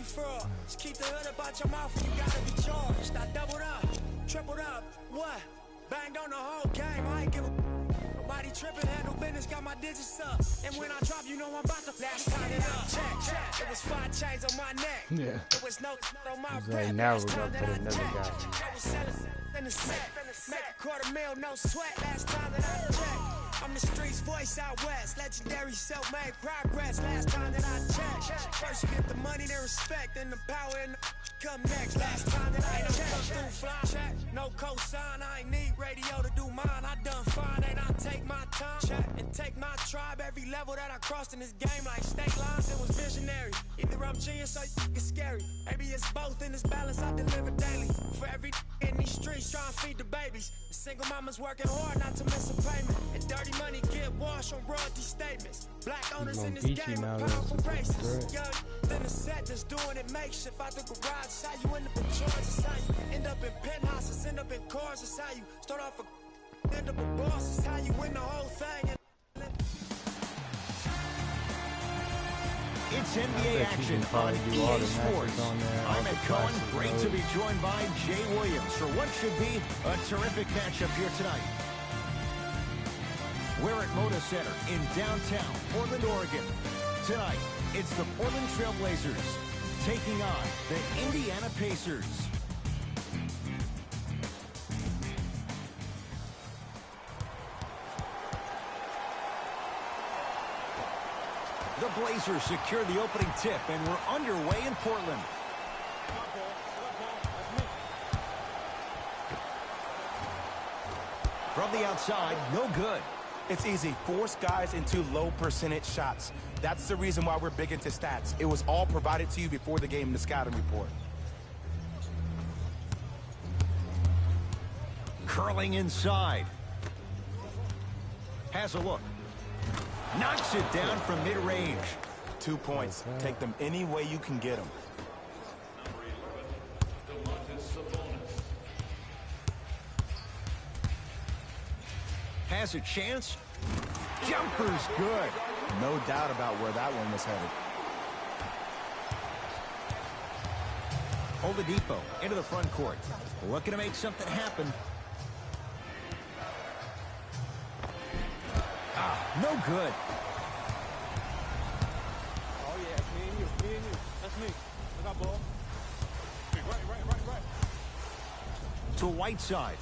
fraud. Just keep the hood about your mouth and you gotta be charged. I doubled up, tripled up, what? Banged on the whole game, I ain't give a nobody tripping, handle business, got my digits up. And when I drop, you know I'm about to last time that I check. It was 5 chains on my neck. Yeah. It was no on my He's rep. like, now we're Last gonna time put that I another checked. guy. I was selling in the set. Make a $250,000, no sweat. Last time that I checked. I'm the streets voice out west. Legendary self-made progress. Last time that I checked. First you get the money, then respect, then the power and the come next. Last time that I checked. Fly check. No cosign, I ain't need radio to do mine. I done fine, and I take my time check and take my tribe. Every level that I crossed in this game, like state lines, it was visionary. Either I'm genius or it's scary. Maybe it's both in this balance I deliver daily. For every in these streets trying to feed the babies. The single mama's working hard not to miss a payment. And dirty money get washed on royalty statements. Black owners in this game are powerful races. Young, then the set just doing it makeshift out the garage. It's how you end up in Georgia. It's how you end up in penthouses, end up in cars. It's how you start off a end up a boss. It's how you win the whole thing. It's NBA action on EA Sports. I'm Ed Cohen. Great to be joined by Jay Williams for what should be a terrific matchup here tonight. We're at Moda Center in downtown Portland, Oregon. Tonight, it's the Portland Trail Blazers taking on the Indiana Pacers. The Blazers secure the opening tip, and we're underway in Portland. From the outside, no good. It's easy. Force guys into low percentage shots. That's the reason why we're big into stats. It was all provided to you before the game in the scouting report. Curling inside. Has a look. Knocks it down from mid-range. 2 points. Take them any way you can get them. Has a chance. Jumper's good. No doubt about where that one was headed. Oladipo into the front court. Looking to make something happen. No good. Oh, yeah, that's me and you. Me and you. That's me. I got ball. Right. To Whiteside.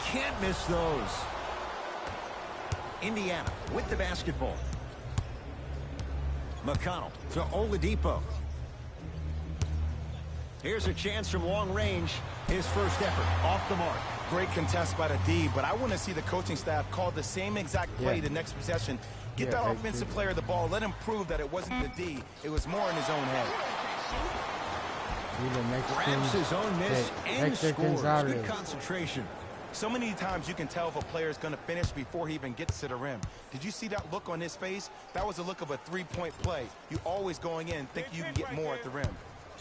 Can't miss those. Indiana with the basketball. McConnell to Oladipo. Here's a chance from long range. His first effort off the mark. Great contest by the D, but I want to see the coaching staff call the same exact play the next possession. Get that offensive player the ball. Let him prove that it wasn't the D. It was more in his own head. Grabs his own miss and scores. Good concentration. So many times you can tell if a player is going to finish before he even gets to the rim. Did you see that look on his face? That was the look of a three-point play. You always going in think you can get more at the rim.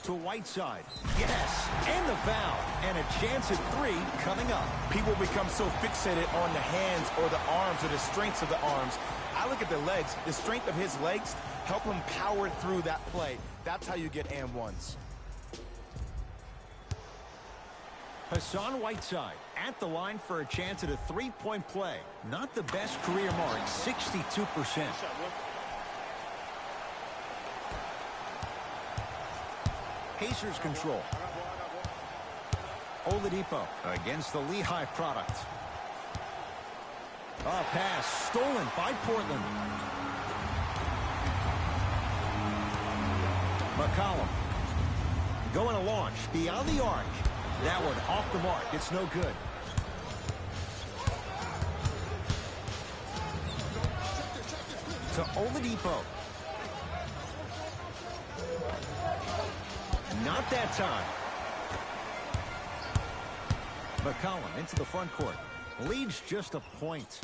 To Whiteside. Yes, and the foul. And a chance at three coming up. People become so fixated on the hands or the arms or the strengths of the arms. I look at the legs. The strength of his legs help him power through that play. That's how you get and ones. Hassan Whiteside at the line for a chance at a three-point play. Not the best career mark, 62%. Pacers control. Oladipo against the Lehigh product. A pass stolen by Portland. McCollum going to launch beyond the arc. That one off the mark. It's no good. To Oladipo. Not that time. McCollum into the front court. Leads just a point.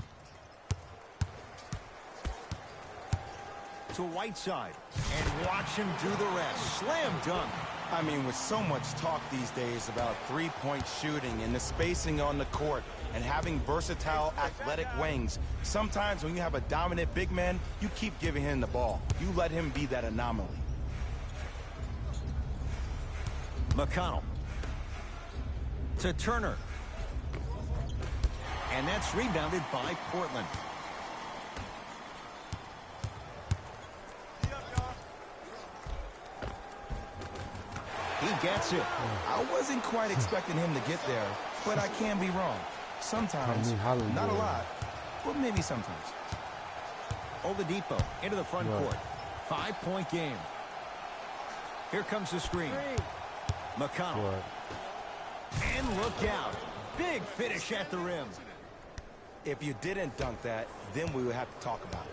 To Whiteside. And watch him do the rest. Slam dunk. I mean, with so much talk these days about three-point shooting and the spacing on the court and having versatile athletic wings, sometimes when you have a dominant big man, you keep giving him the ball. You let him be that anomaly. McConnell to Turner. And that's rebounded by Portland. He gets it. I wasn't quite expecting him to get there, but I can be wrong. Sometimes, not a lot, but maybe sometimes. Oladipo into the front court. 5-point game. Here comes the screen. McConnell. And look out. Big finish at the rim. If you didn't dunk that, then we would have to talk about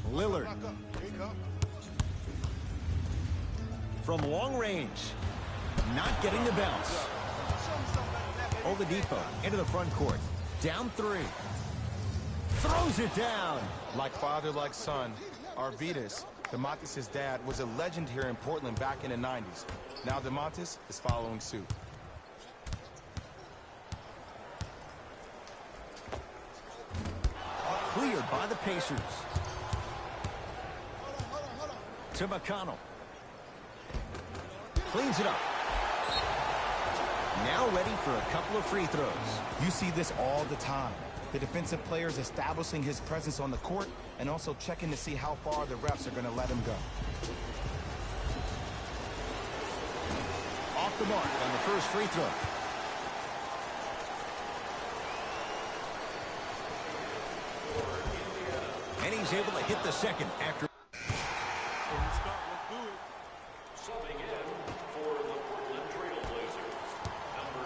it. Lillard. From long range. Not getting the bounce. Oladipo into the front court. Down 3. Throws it down. Like father, like son, Arvydas, DeMontis' dad, was a legend here in Portland back in the 90s. Now DeMontis is following suit. Cleared by the Pacers. To McConnell. Cleans it up. Now ready for a couple of free throws. You see this all the time. The defensive players establishing his presence on the court and also checking to see how far the refs are going to let him go. Off the mark on the first free throw. And he's able to hit the second after. Subbing in for the Portland Trail Blazers, number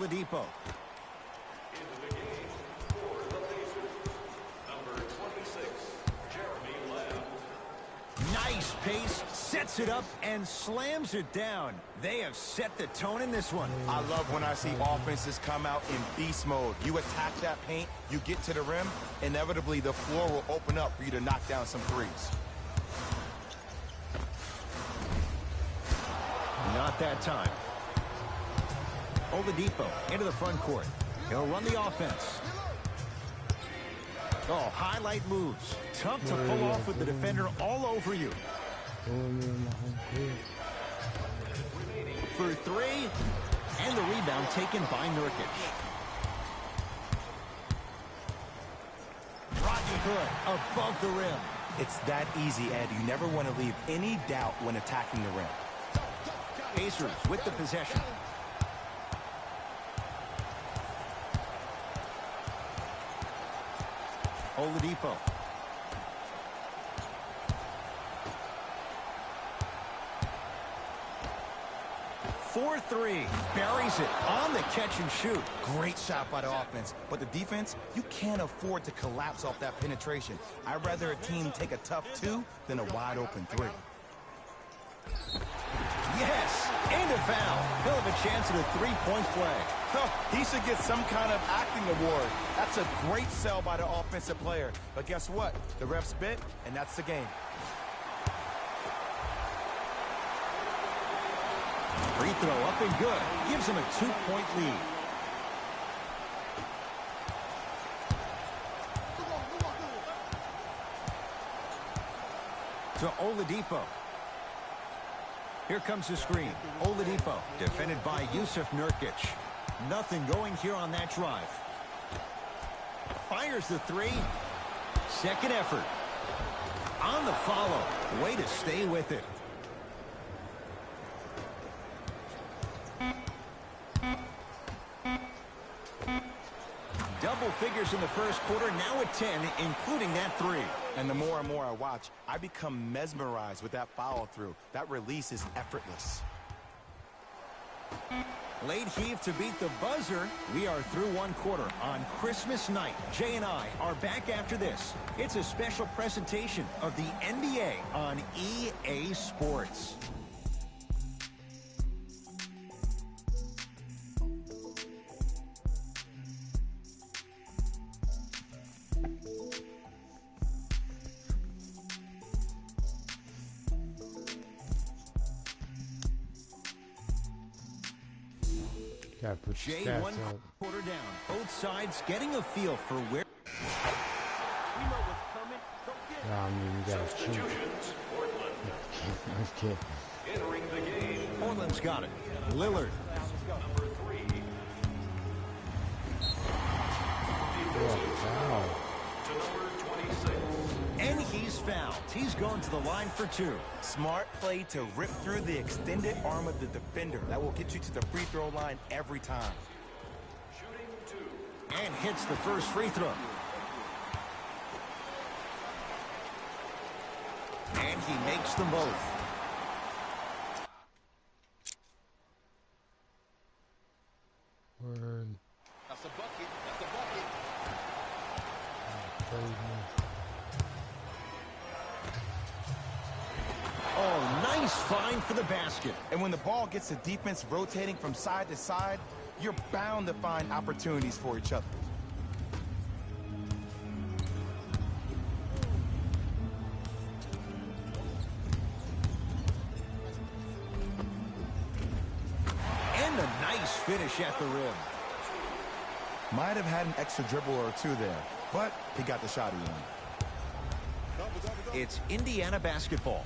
27, Oladipo. into the game for the Blazers, number 26, Jeremy Lamb. Nice pace, sets it up, and slams it down. They have set the tone in this one. I love when I see offenses come out in beast mode. You attack that paint, you get to the rim, inevitably the floor will open up for you to knock down some threes. Not that time. Oladipo into the front court. He'll run the offense. Oh, highlight moves. Tough to pull off with the defender all over you. For 3, and the rebound taken by Nurkic. Rocky Hood above the rim. It's that easy, Ed. You never want to leave any doubt when attacking the rim. Pacers with the possession. Oladipo. For 3. Buries it on the catch and shoot. Great shot by the offense, but the defense, you can't afford to collapse off that penetration. I'd rather a team take a tough 2 than a wide open 3. Yes, and a foul. He'll have a chance at a 3-point play. He should get some kind of acting award. That's a great sell by the offensive player. But guess what? The refs bit, and that's the game. Free throw up and good. Gives him a 2-point lead. To Oladipo. Here comes the screen. Oladipo, defended by Yusuf Nurkic. Nothing going here on that drive. Fires the 3. Second effort. On the follow. Way to stay with it. Double figures in the first quarter, now at 10, including that 3. And the more and more I watch, I become mesmerized with that follow-through. That release is effortless. Late heave to beat the buzzer. We are through one quarter on Christmas night. Jay and I are back after this. It's a special presentation of the NBA on EA Sports. Jay, one quarter down. Both sides getting a feel for where. We know what's coming. Go get it. Substitutions Okay. Entering the game, Portland's got it. Lillard. number 3. Defensive foul to number 26. And he's fouled. He's going to the line for 2. Smart play to rip through the extended arm of the defender. That will get you to the free throw line every time. Shooting 2. And hits the first free throw. And he makes them both. Word. That's a bucket. That's a bucket. Oh, nice find for the basket. And when the ball gets the defense rotating from side to side, you're bound to find opportunities for each other. And a nice finish at the rim. Might have had an extra dribble or two there, but he got the shot he wanted. It's Indiana basketball.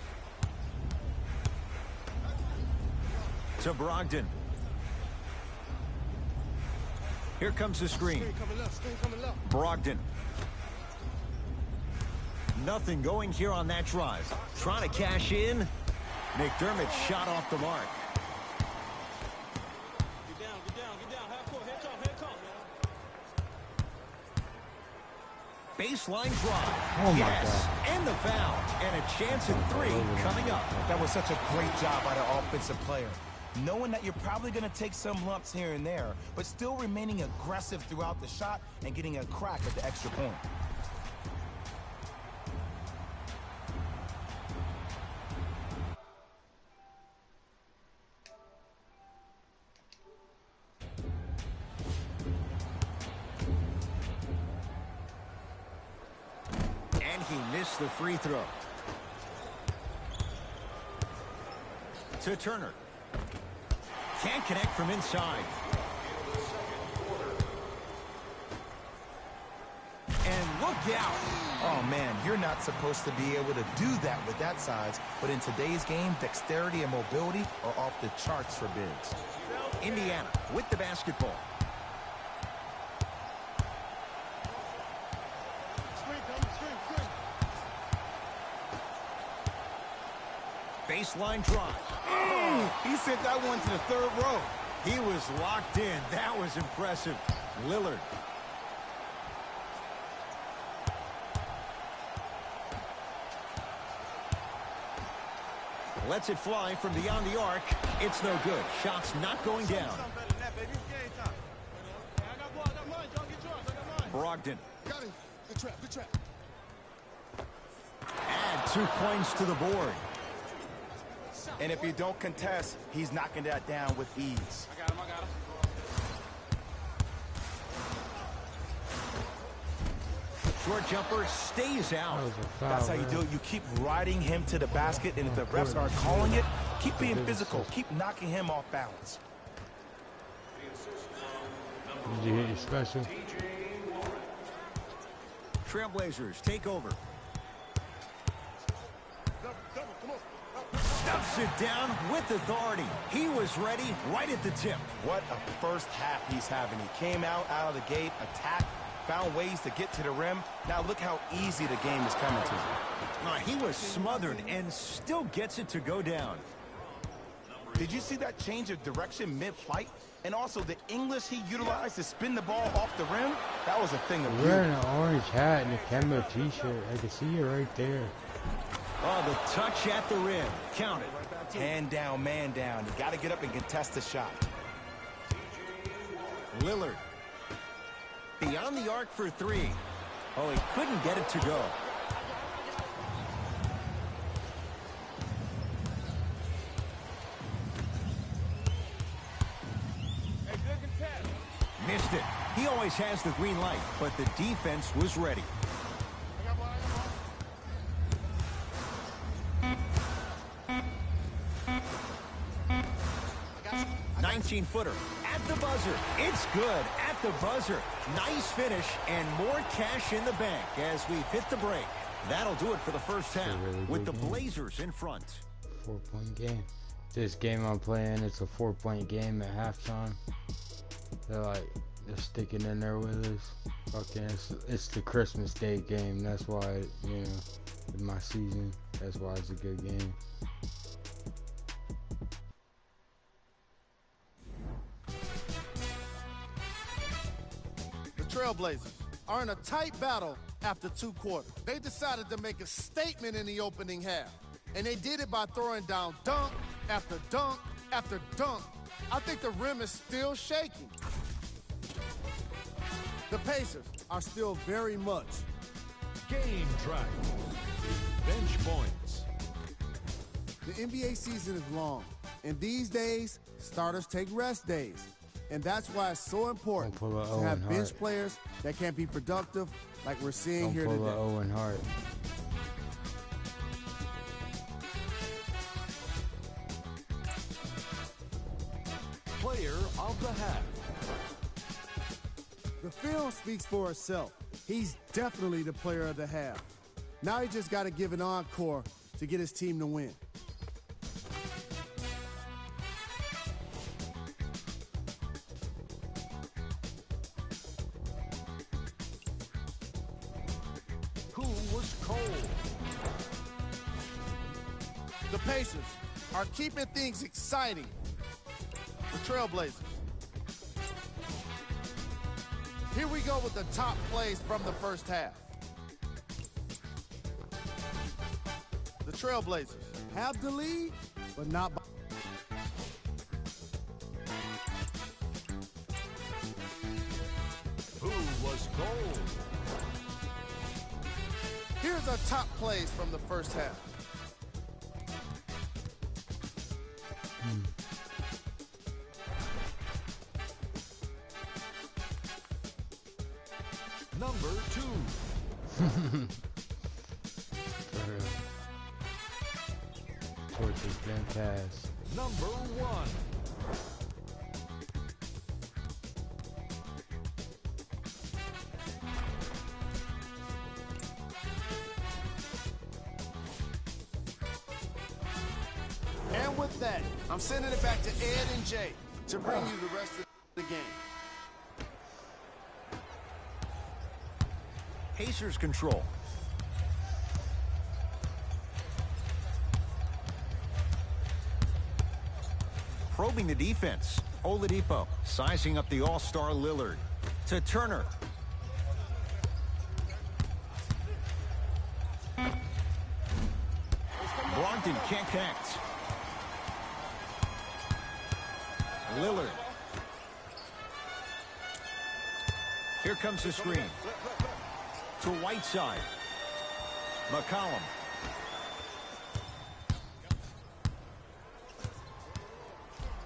To Brogdon. Here comes the screen. Brogdon. Nothing going here on that drive. Trying to cash in. McDermott shot off the mark. Get down. Half court. Head come, man. Baseline drive. Oh, my yes. God. And the foul. And a chance at 3 coming up. That was such a great job by the offensive player. Knowing that you're probably going to take some lumps here and there, but still remaining aggressive throughout the shot and getting a crack at the extra point. And he missed the free throw. To Turner. Can't connect from inside. And look out. Oh, man, you're not supposed to be able to do that with that size, but in today's game, dexterity and mobility are off the charts for bigs. Indiana with the basketball. Baseline drive. He sent that one to the third row. He was locked in. That was impressive. Lillard. Lets it fly from beyond the arc. It's no good. Shot's not going down. Brogdon. Got him. Good trap. Add 2 points to the board. And if you don't contest, he's knocking that down with ease. I got him. Short jumper stays out. That was a foul, That's how you man. do it. You keep riding him to the basket, and if the refs aren't calling it, keep being physical. Keep knocking him off balance. Did you hit your special? Trailblazers take over. Stuffs it down with authority. He was ready right at the tip. What a first half he's having. He came out of the gate, attacked, found ways to get to the rim. Now look how easy the game is coming to him. He was smothered and still gets it to go down. Did you see that change of direction mid-flight? And also the English he utilized to spin the ball off the rim? That was a thing of beauty. Wearing an orange hat and a camo t-shirt. I can see it right there. Oh, the touch at the rim. Count it. Hand down, man down. You got to get up and contest the shot. Lillard. Beyond the arc for 3. Oh, he couldn't get it to go. Missed it. He always has the green light, but the defense was ready. 19-footer at the buzzer. It's good at the buzzer. Nice finish and more cash in the bank as we've hit the break. That'll do it for the first half, really with the good game. Blazers in front. 4-point game. This game I'm playing, it's a 4-point game at halftime. They're sticking in there with us. Fucking, it's the Christmas Day game. That's why, you know, in my season, that's why it's a good game. The Trailblazers are in a tight battle after 2 quarters. They decided to make a statement in the opening half, and they did it by throwing down dunk after dunk after dunk. I think the rim is still shaking. The Pacers are still very much Game drive. Bench points. The NBA season is long, and these days, starters take rest days. And that's why it's so important Don't pull a to have Owen bench Hart. players that can be productive like we're seeing Don't here pull today. a Owen Hart. Player of the half. The film speaks for itself. He's definitely the player of the half. Now he just got to give an encore to get his team to win. Who was cold? The Pacers are keeping things exciting. The Trailblazers. Here we go with the top plays from the first half. The Trailblazers have the lead, but not by. Who was cold? Here's our top plays from the first half. Number 2. Torches been passed. Number 1. And with that, I'm sending it back to Ed and Jay to bring you the rest of the game. Pacers control. Probing the defense. Oladipo sizing up the all-star Lillard. To Turner. Brogdon can't connect. Lillard. Here comes the screen. To Whiteside. McCollum.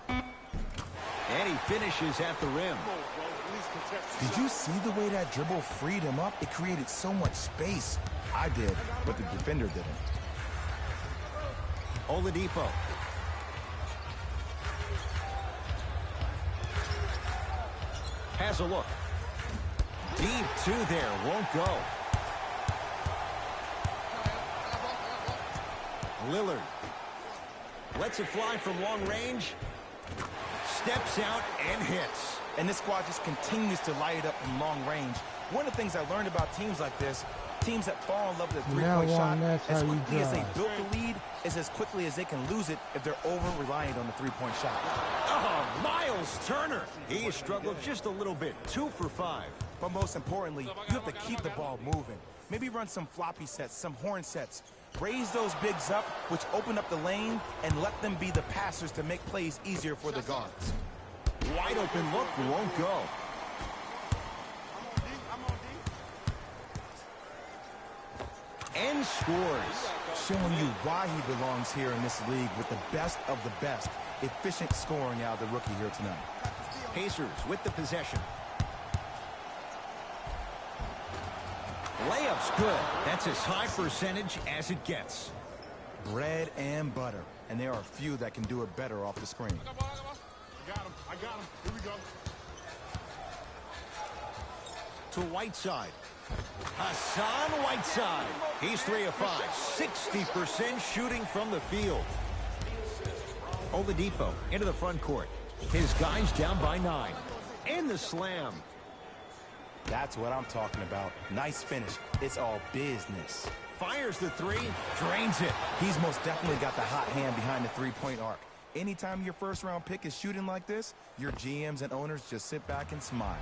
And he finishes at the rim. Did you see the way that dribble freed him up? It created so much space. I did, but the defender didn't. Oladipo. Has a look. Deep 2 there. Won't go. Lillard. Lets it fly from long range. Steps out and hits. And this squad just continues to light it up from long range. One of the things I learned about teams like this, teams that fall in love with a three-point shot, that's as how you quickly as they drive. built the lead, is as quickly as they can lose it if they're over-reliant on the three-point shot. Oh, Miles Turner. He has struggled just a little bit. 2 for 5. But most importantly, you have to keep the ball moving. Maybe run some floppy sets, some horn sets. Raise those bigs up, which open up the lane, and let them be the passers to make plays easier for the guards. Wide open look. Won't go. And scores. Showing you why he belongs here in this league with the best of the best. Efficient scoring out of the rookie here tonight. Pacers with the possession. Layup's good. That's as high percentage as it gets. Bread and butter. And there are a few that can do it better off the screen. I got him. I got him. Here we go. To Whiteside. Hassan Whiteside. He's 3 of 5. 60% shooting from the field. Oladipo into the front court. His guys down by 9. And the slam. That's what I'm talking about. Nice finish. It's all business. Fires the 3, drains it. He's most definitely got the hot hand behind the three-point arc. Anytime your first-round pick is shooting like this, your GMs and owners just sit back and smile.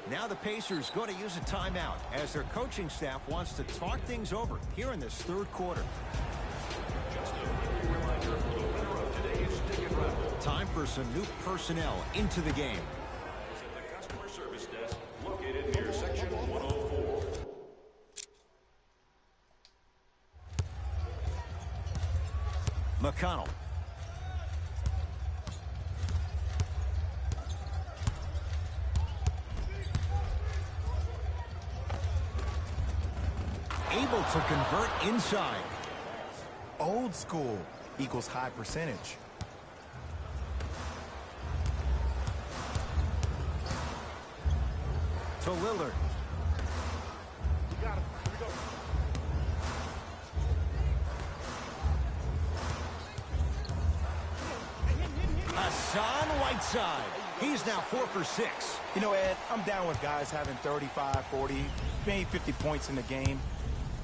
Now the Pacers going to use a timeout as their coaching staff wants to talk things over here in this third quarter. Just a friendly reminder for the winner of today's ticket raffle. Time for some new personnel into the game. Visit the customer service desk located near section 104. McConnell. Able to convert inside. Old school equals high percentage. To Lillard. Got him. Here we go. Hassan Whiteside. He's now 4 for 6. You know, Ed, I'm down with guys having 35, 40, maybe 50 points in the game.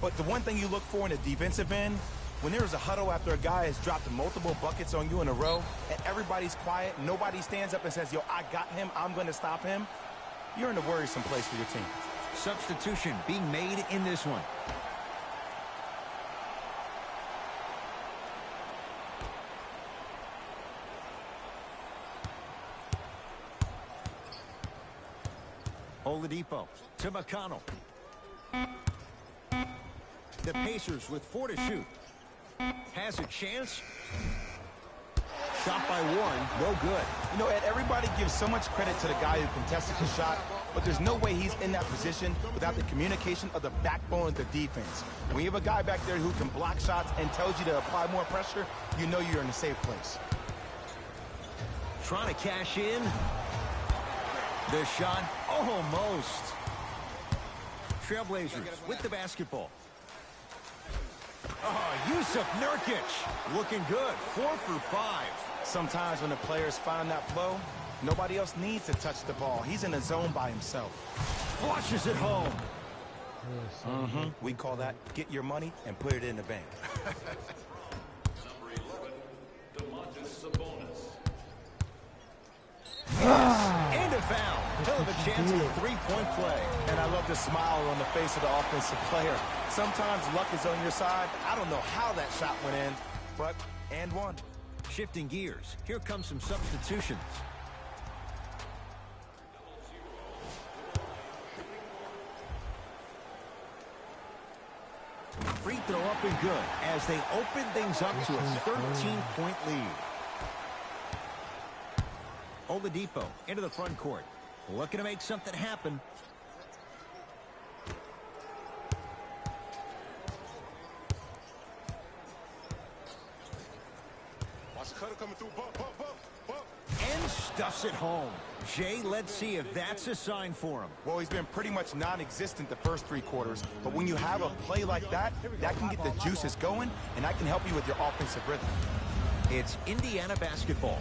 But the one thing you look for in a defensive end, when there's a huddle after a guy has dropped multiple buckets on you in a row, and everybody's quiet, nobody stands up and says, yo, I got him, I'm going to stop him, you're in a worrisome place for your team. Substitution being made in this one. Oladipo to McConnell. The Pacers with 4 to shoot. Has a chance. Shot by Warren, no good. You know, Ed, everybody gives so much credit to the guy who contested the shot, but there's no way he's in that position without the communication of the backbone of the defense. When you have a guy back there who can block shots and tells you to apply more pressure, you know you're in a safe place. Trying to cash in. The shot, almost. Trailblazers with the basketball. Oh, Yusuf Nurkic. Looking good. 4 for 5. Sometimes when the players find that flow, nobody else needs to touch the ball. He's in a zone by himself. Flushes it home. We call that get your money and put it in the bank. Number 11, DeMontis Sabonis. And a foul. Hell of a chance for a three-point play. And I love the smile on the face of the offensive player. Sometimes luck is on your side. I don't know how that shot went in, but and one. Shifting gears. Here comes some substitutions. Free throw up and good as they open things up to a 13-point lead. Oladipo into the front court. Looking to make something happen. Watch the cutter coming through. Bump, bump, bump, bump. And stuffs it home. Jay, let's see if that's a sign for him. Well, he's been pretty much non-existent the first 3 quarters, but when you have a play like that, that can get the juices going, and that can help you with your offensive rhythm. It's Indiana basketball.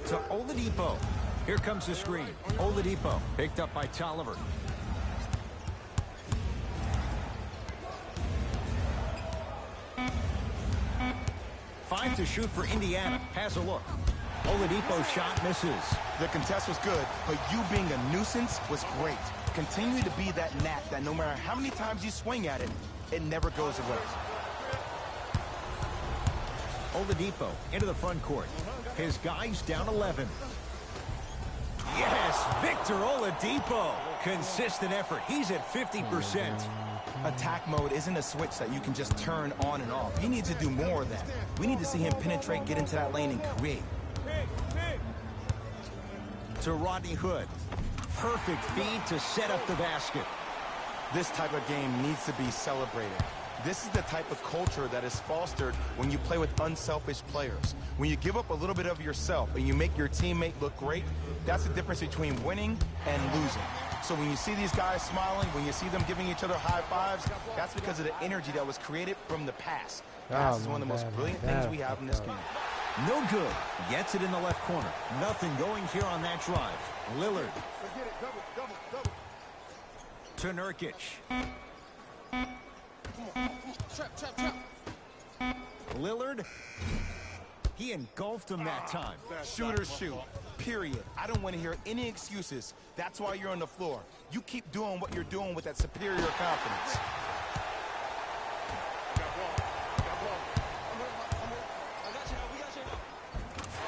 To Oladipo. Here comes the screen. Oladipo picked up by Tolliver. Five to shoot for Indiana. Has a look. Oladipo's shot misses. The contest was good, but you being a nuisance was great. Continue to be that gnat that no matter how many times you swing at it, it never goes away. Oladipo into the front court. His guys down 11. Yes, Victor Oladipo. Consistent effort. He's at 50%. Attack mode isn't a switch that you can just turn on and off. He needs to do more of that. We need to see him penetrate, get into that lane, and create. To Rodney Hood. Perfect feed to set up the basket. This type of game needs to be celebrated. This is the type of culture that is fostered when you play with unselfish players. When you give up a little bit of yourself and you make your teammate look great, that's the difference between winning and losing. So when you see these guys smiling, when you see them giving each other high fives, that's because of the energy that was created from the pass. Pass is one of the most brilliant things we have in this game. No good. Gets it in the left corner. Nothing going here on that drive. Lillard. To Nurkic. Lillard. He engulfed him that time. Shooters shoot. Period. I don't want to hear any excuses. That's why you're on the floor. You keep doing what you're doing with that superior confidence.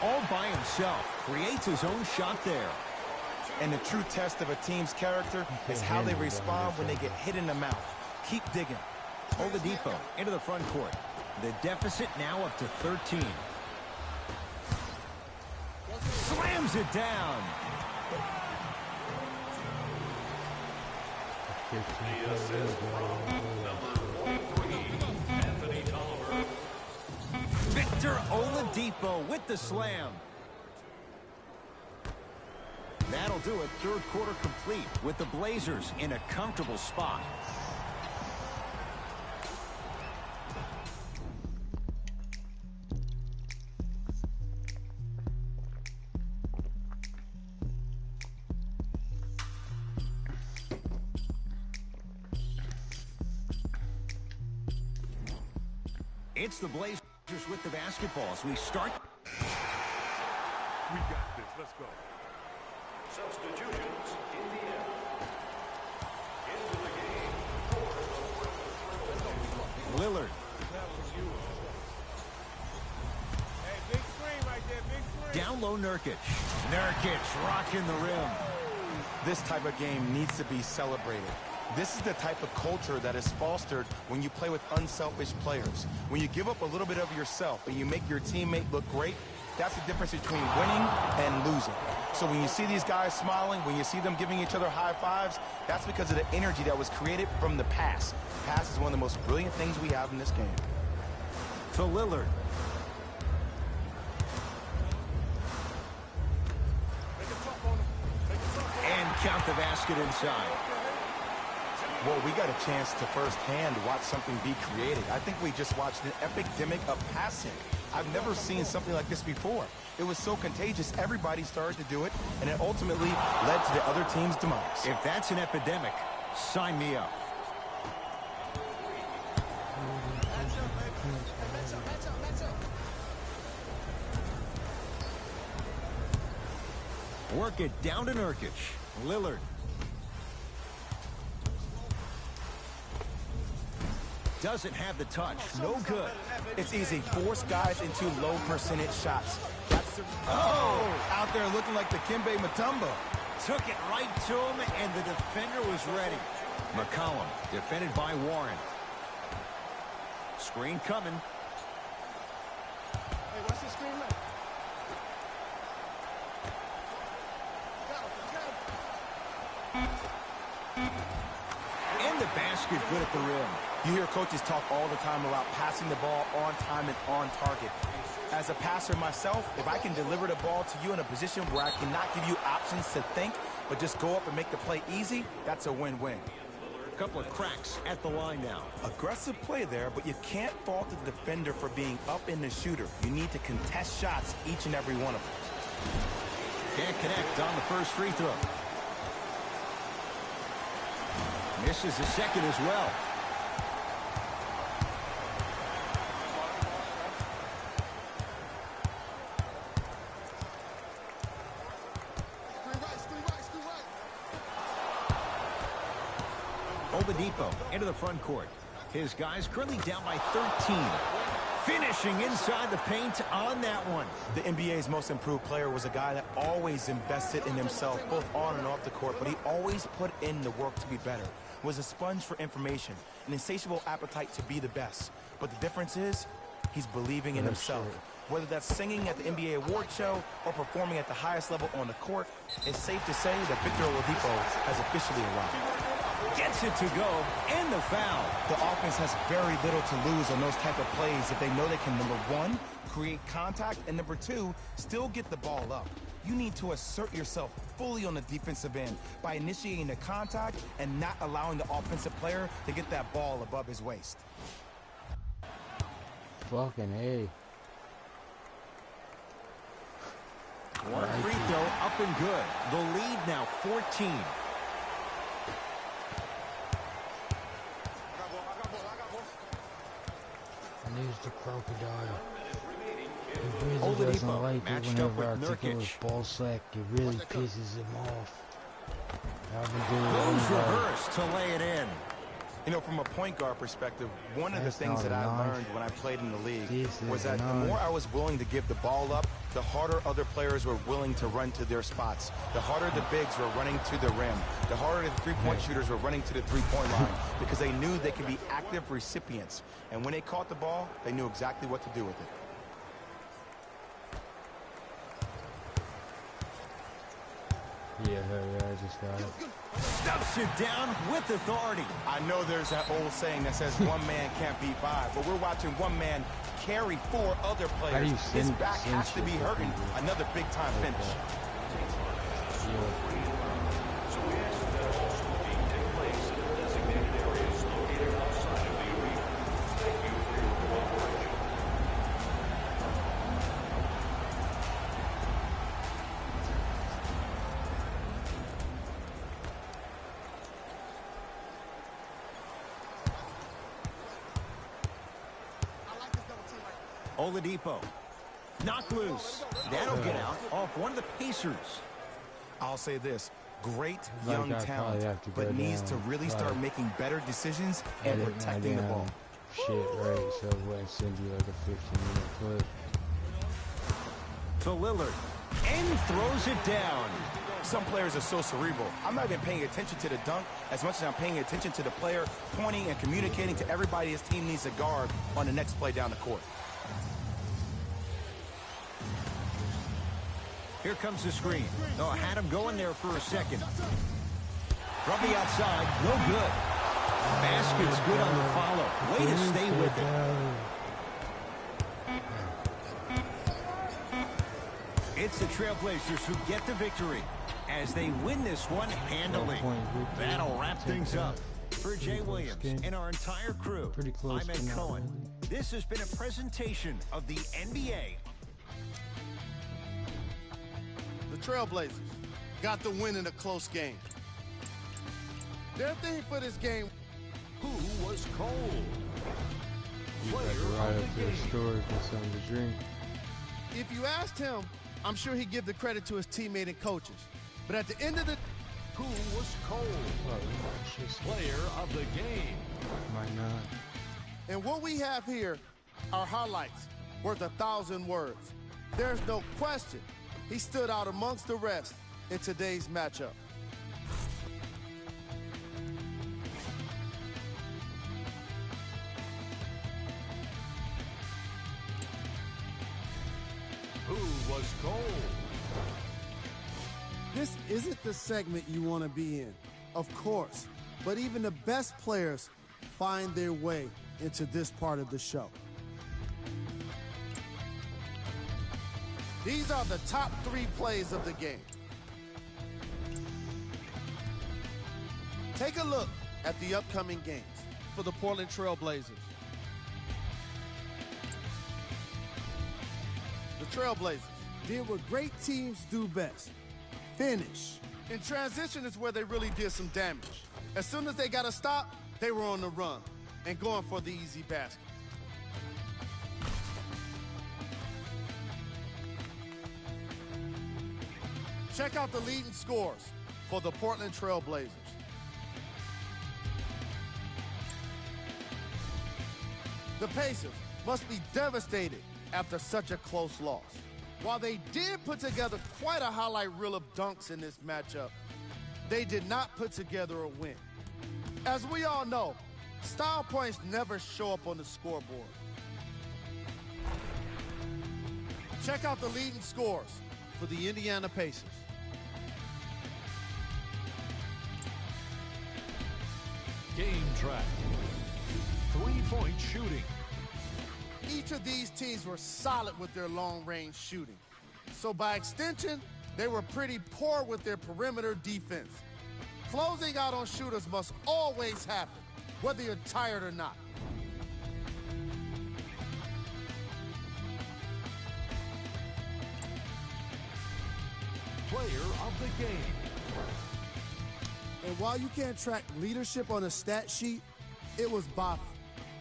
All by himself. Creates his own shot there. And the true test of a team's character is how they respond when they get hit in the mouth. Keep digging. Oladipo into the front court. The deficit now up to 13. Slams it down. The assist from number 43, Anthony Tolliver. Victor Oladipo with the slam. That'll do it. Third quarter complete with the Blazers in a comfortable spot. It's the Blazers with the basketball as we start. We got this. Let's go. Substitutions in the end. Into the game for the Lillard. Hey, big screen right there, big screen. Down low Nurkic. Nurkic rocking the rim. This type of game needs to be celebrated. This is the type of culture that is fostered when you play with unselfish players. When you give up a little bit of yourself and you make your teammate look great, that's the difference between winning and losing. So when you see these guys smiling, when you see them giving each other high fives, that's because of the energy that was created from the pass. Pass is one of the most brilliant things we have in this game. To Lillard. And count the basket inside. Well, we got a chance to firsthand watch something be created. I think we just watched an epidemic of passing. I've never seen something like this before. It was so contagious, everybody started to do it, and it ultimately led to the other team's demise. If that's an epidemic, sign me up. Work it down to Nurkic. Lillard. Doesn't have the touch. No good. It's easy. Force guys into low percentage shots. That's the... Oh! Out there looking like the Kimbe Mutombo. Took it right to him, and the defender was ready. McCollum, defended by Warren. Screen coming. Hey, what's the screen like? In the basket, good at the rim. You hear coaches talk all the time about passing the ball on time and on target. As a passer myself, if I can deliver the ball to you in a position where I cannot give you options to think, but just go up and make the play easy, that's a win-win. A couple of cracks at the line now. Aggressive play there, but you can't fault the defender for being up in the shooter. You need to contest shots, each and every one of them. Can't connect on the first free throw. Misses the second as well. Oladipo into the front court. His guys currently down by 13. Finishing inside the paint on that one. The NBA's most improved player was a guy that always invested in himself, both on and off the court, but he always put in the work to be better. Was a sponge for information, an insatiable appetite to be the best. But the difference is, he's believing in himself. Whether that's singing at the NBA award show or performing at the highest level on the court, it's safe to say that Victor Oladipo has officially arrived. Gets it to go, and the foul. The offense has very little to lose on those type of plays if they know they can, number one, create contact, and number two, still get the ball up. You need to assert yourself fully on the defensive end by initiating the contact and not allowing the offensive player to get that ball above his waist. Fucking A. One free throw up and good. The lead now 14. And there's the crocodile. He really doesn't like it whenever I take his ball sack. It really pisses him off. Goes reverse to lay it in. You know, from a point guard perspective, one of the things that I learned when I played in the league was that the more I was willing to give the ball up, the harder other players were willing to run to their spots. The harder the bigs were running to the rim. The harder the three-point shooters were running to the three-point line because they knew they could be active recipients. And when they caught the ball, they knew exactly what to do with it. Yeah, I just got it. Stuffs it down with authority. I know there's that old saying that says one man can't beat five, but we're watching one man carry four other players. His back has to be hurting. Another big-time finish. So we ask that all smoking take place in the designated areas located outside of the arena. Thank you for your cooperation. Oladipo. Knock loose. That'll get out off one of the Pacers. I'll say this. Great young talent, but needs to really start making better decisions and protecting the ball. Shit, right, so it wouldn't send you like a 15-minute clip. To Lillard. And throws it down. Some players are so cerebral. I'm not even paying attention to the dunk as much as I'm paying attention to the player pointing and communicating to everybody his team needs to guard on the next play down the court. Here comes the screen. Oh, I had him going there for a second. From the outside, no good. Basket's good on the follow. Way to stay with it. It's the Trailblazers who get the victory as they win this one handily. That'll wrap things up. For Jay Williams and our entire crew, I'm Ed Cohen. This has been a presentation of the NBA. The Trailblazers got the win in a close game. Their thing for this game. Who was cold? Player right up to the store, get something to drink. If you asked him, I'm sure he'd give the credit to his teammate and coaches. But at the end of the... Who was cold? Player of the game. Might not. And what we have here are highlights worth 1,000 words. There's no question he stood out amongst the rest in today's matchup. Who was cold? This isn't the segment you want to be in, of course, but even the best players find their way into this part of the show. These are the top 3 plays of the game. Take a look at the upcoming games for the Portland Trailblazers. The Trailblazers did what great teams do best: finish. In transition is where they really did some damage. As soon as they got a stop, they were on the run and going for the easy basket. Check out the leading scores for the Portland Trailblazers. The Pacers must be devastated after such a close loss. While they did put together quite a highlight reel of dunks in this matchup, they did not put together a win. As we all know, style points never show up on the scoreboard. Check out the leading scores for the Indiana Pacers. Game track. 3-point shooting. Each of these teams were solid with their long-range shooting. So by extension, they were pretty poor with their perimeter defense. Closing out on shooters must always happen, whether you're tired or not. Player of the game. And while you can't track leadership on a stat sheet, it was Boff.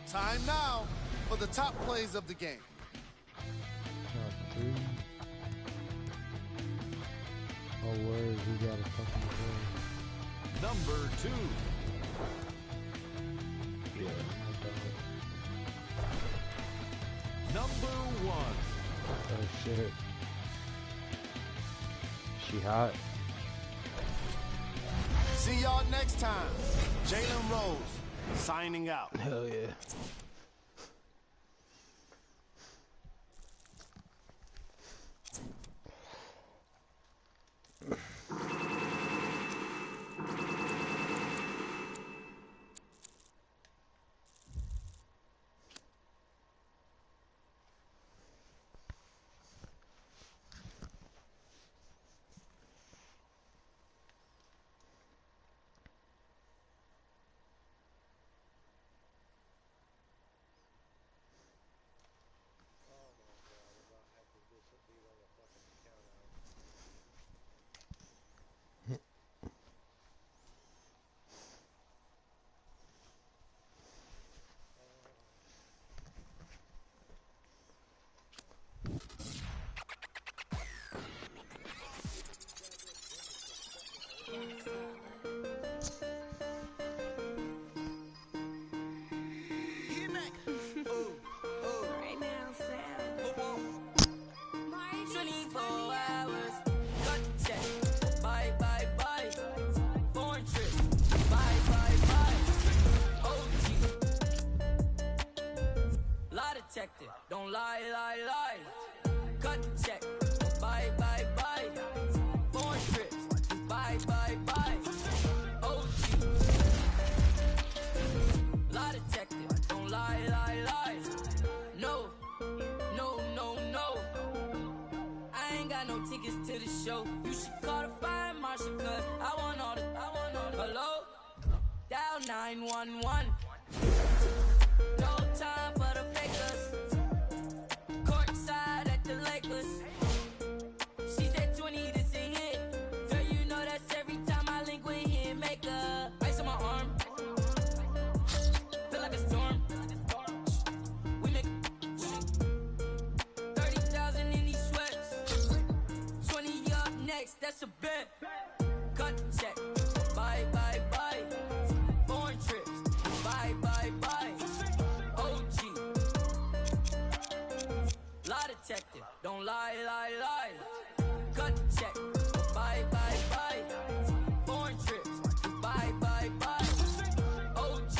Time now for the top plays of the game. Top 3. Oh, where is he got a fucking play? Number 2. Yeah, my dog. Number 1. Oh, shit. She hot. See y'all next time. Jalen Rose, signing out. Hell yeah. Right now, Sam. 24 hours. Cut the check. Bye, bye, bye. Foreign trip. Bye, bye, bye. OG. Lie detector. Don't lie, lie, lie. Cut the check. Bye, bye, bye. Foreign trips. Bye, bye, bye. OG. Lie detector. Don't lie, lie, lie. No, no, no, no. I ain't got no tickets to the show. You should call the fire marshal, cause I want all the. Hello? Dial 911. No time for the fakers. Courtside at the Lakers. She said 20, this a hit. Girl, you know that's every time I link with him. Make a ice on my arm. Feel like a storm. We make 30,000 in these sweats. 20 up next, that's a bet. Cut the check. Bye, bye, bye. Foreign trips. Bye, bye, bye. OG. Lie detector. Don't lie, lie, lie. Cut the check. Bye, bye, bye. Foreign trips. Bye, bye, bye. OG.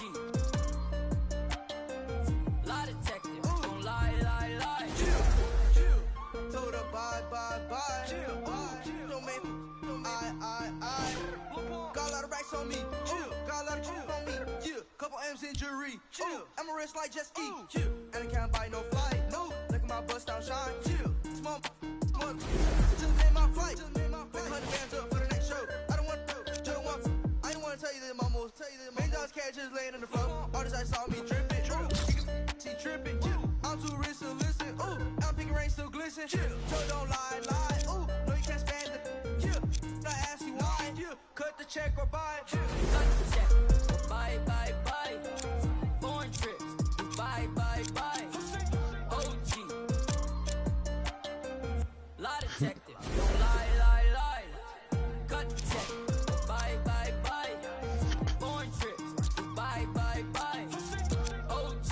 Lie detector. Don't lie, lie, lie. Told her bye, bye, bye. Don't make me, I. Got a lot of racks on me. Got a lot of chill on me. Yeah. Couple M's in jewelry. I'm a rich like just eat. And I can't buy no flight. No. Look at my bust down shine. Small. Just made my flight. Make 100 bands up for the next show. I don't want to. Just want. I don't want to tell you that mamos. $1 million cash just laying on the floor. Artists I saw me dripping. She tripping. I'm too rich to listen. Ooh, I'm picking rain still glisten. So don't lie, lie. Ooh, no you can't stand it. Not ask you why. Cut the check or buy. Cut the check. Bye, bye, bye. Foreign trips. Bye, bye, bye. OG. Lie detector. Don't lie, lie, lie. Cut the check. Bye, bye, bye. Foreign trips. Bye, bye, bye. OG.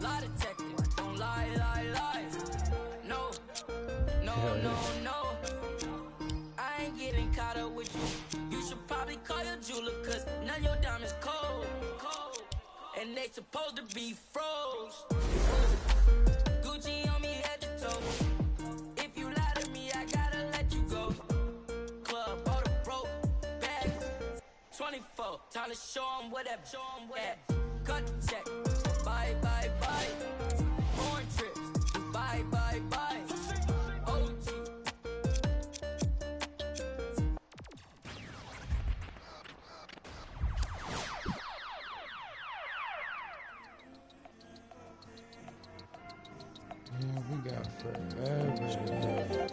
Lie detector. Don't lie, lie, lie. No, no, no, no. I ain't getting caught up with you. You should probably call your jeweler, cause none of your diamonds cold. And they supposed to be froze. Gucci on me head to toe. If you lie to me, I gotta let you go. Club, bought a broke bag. 24. Time to show 'em what that, Cut the check. Bye, bye, bye. Foreign trips. Bye, bye, bye. OG. Yeah, we got forever to do.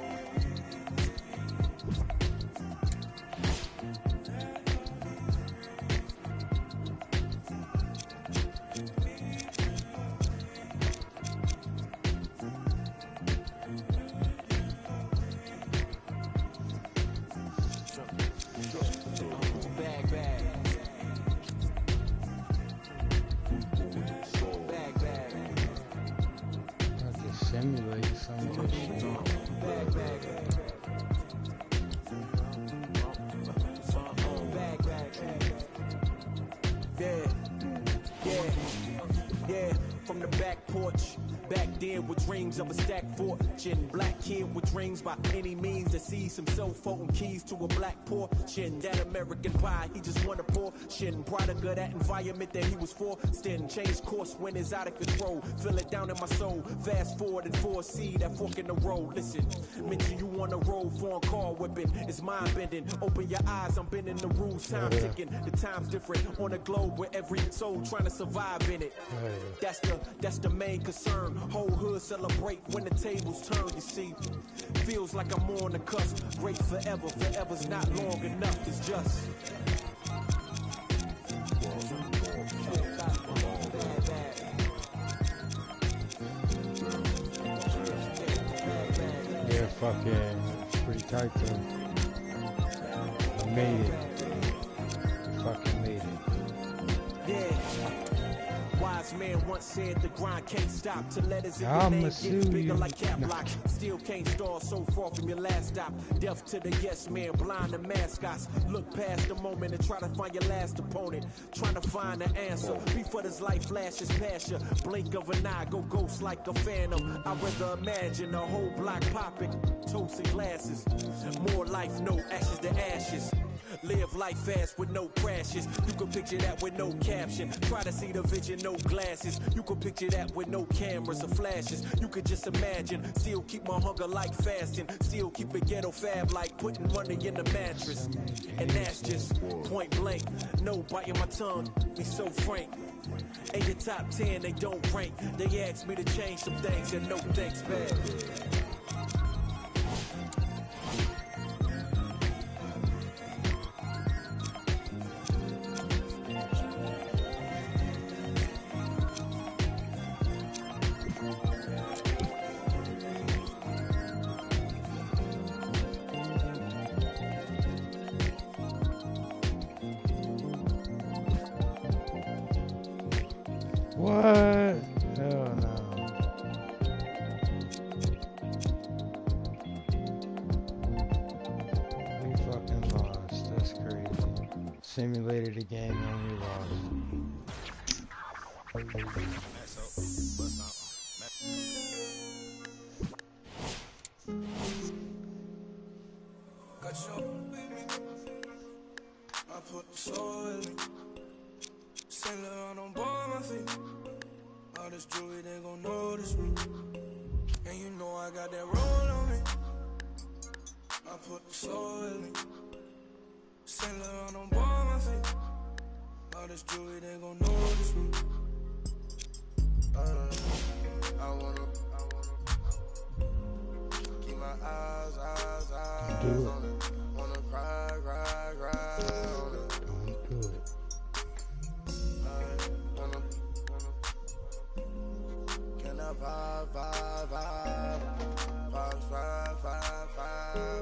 Simulate some of this shit. Yeah, from the back porch. Back then with dreams of a stacked fortune. Black kid with dreams by any means to seize some cell phone keys to a black portion. That American pie, he just wanted a portion. Product of that environment that he was forced in. Changed course when it's out of control. Feel it down in my soul. Fast forward and foresee that fork in the road. Listen, mention you on the road, foreign car whipping. It's mind bending. Open your eyes, I'm bending the rules. Time ticking. The time's different on a globe where every soul trying to survive in it. That's the main concern. Whole hood celebrate when the tables turn, you see. Feels like I'm on the cusp. Great forever, forever's not long enough, it's just. Yeah, fucking, it's pretty tight though. I made it. I fucking made it. Yeah. Wise man once said the grind can't stop till letters in your name get bigger like cap lock. Still can't stall so far from your last stop. Deaf to the yes man, blind to mascots. Look past the moment and try to find your last opponent. Trying to find the answer before this life flashes past you. Blink of an eye, go ghost like a phantom. I'd rather imagine a whole block popping, toasting glasses. More life, no ashes to ashes. Live life fast with no crashes. You can picture that with no caption. Try to see the vision, no glasses. You can picture that with no cameras or flashes. You could just imagine. Still keep my hunger like fasting. Still keep a ghetto fab like putting money in the mattress. And that's just point blank. No biting my tongue. Be so frank. In your top 10, they don't rank. They asked me to change some things and no thanks back. What? Hell no. We fucking lost. That's crazy. Simulated a game and we lost. I put the soul in me. Saint Laurent on board my feet. All this jewelry, they gon' notice me. And you know I got that roll on me. I put the soul in me. Saint Laurent on board my feet. All this jewelry, they gon' notice me. I wanna keep my eyes on it. Wanna cry on it. Don't do it. Can I vibe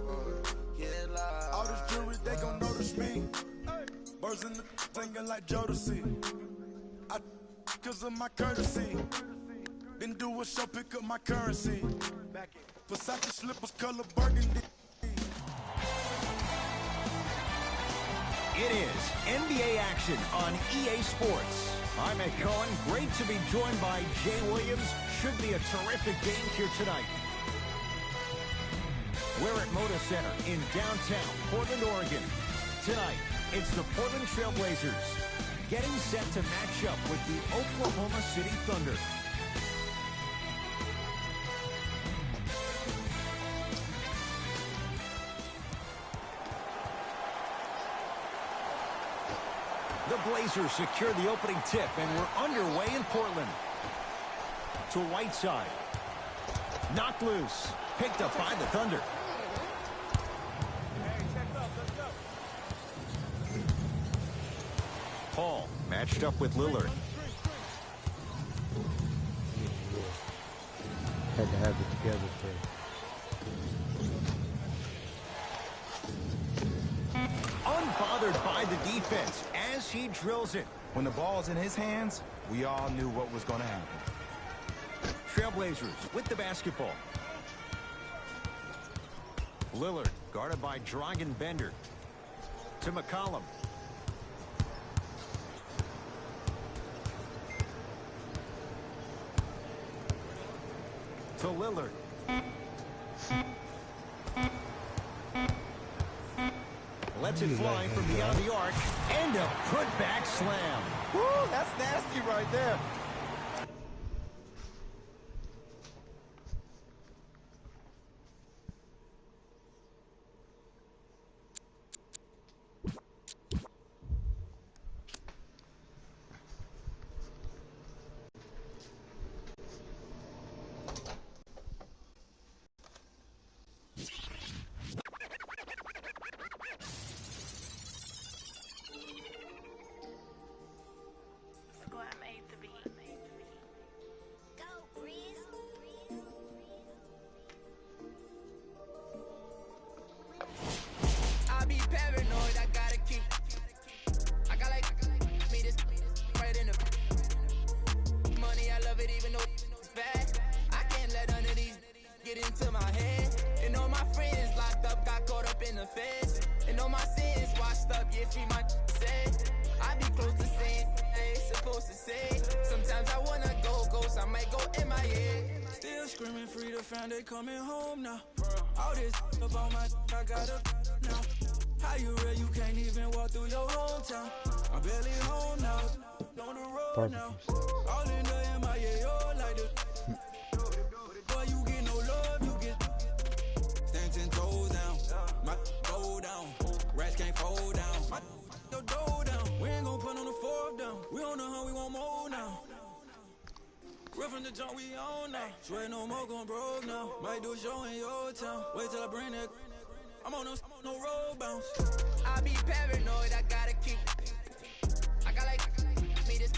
on it? Get live. All this jewelry, they gon' notice me. Birds in the singing like Jodeci. Cause of my courtesy. Then do a show, pick up my currency. Versace slippers, color burgundy. It is NBA action on EA Sports. I'm Ed Cohen. Great to be joined by Jay Williams. Should be a terrific game here tonight. We're at Moda Center in downtown Portland, Oregon. Tonight, It's the Portland Trail Blazers getting set to match up with the Oklahoma City Thunder. The Blazers secure the opening tip, and we're underway in Portland. To Whiteside. Knocked loose. Picked up by the Thunder. Paul matched up with Lillard. Had to have it together first. Unbothered by the defense as he drills it. When the ball's in his hands, we all knew what was going to happen. Trailblazers with the basketball. Lillard guarded by Dragan Bender. To McCollum. To Lillard. Lets it fly from beyond the arc. And a putback slam. Woo, that's nasty right there. They coming home now. All this about my I got up now. How you real? You can't even walk through your hometown. I'm barely home now. On the road now. All in the MIA, all like this. Boy, you get no love, you get stand 10 toes down. My go down. Rats can't fold down. My your dough down. We ain't gon' put on the fourth down. We on the hunt, we want more now. We're from the jump, we on now. Swear no more gon' broke now. Might do a show in your town. Wait till I bring that. I'm on no road bounce. I be paranoid, I gotta keep. I got like me this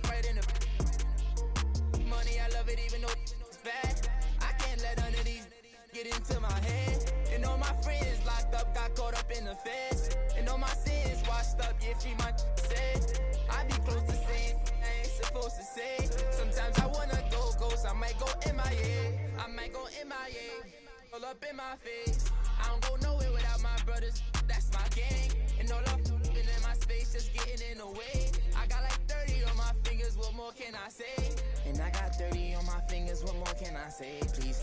right in the money. I love it even though it's bad. I can't let none of these get into my head. And all my friends locked up, got caught up in the feds. And all my sins washed up, yeah, free my said. I be close to saying I ain't supposed to say. Sometimes I wanna go ghost, I might go MIA. I might go MIA, all up in my face. I don't go nowhere without my brothers, that's my gang. And all up in my space, just getting in the way. I got like 30 on my fingers, what more can I say? And I got 30 on my fingers, what more can I say? Please,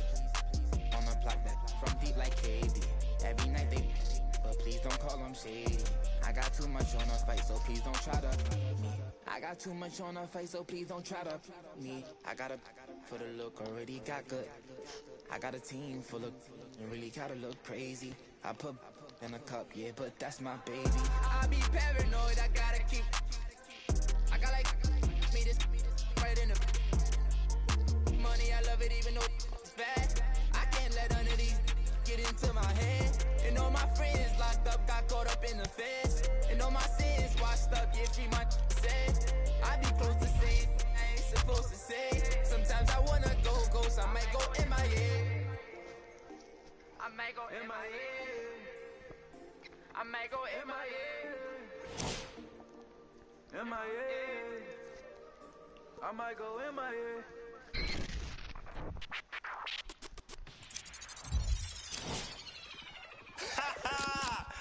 on the block that from deep like KD. Every night they, but please don't call them shady. I got too much on a fight, so please don't try to me. I got too much on a fight, so please don't try to me. I gotta for the look, already got good. I got a team full of and really gotta look crazy. I put in a cup, yeah, but that's my baby. I be paranoid, I gotta keep. I got like me this right in the money. I love it even though it's bad. I can't let none of these get into my head. And all my friends locked up, got caught up in the feds. And all my sins washed up, yeah, free my said. I be close to saying I ain't supposed to say. Sometimes I wanna go ghost, I might go MIA. I might go MIA. I might go MIA. MIA. I might go MIA.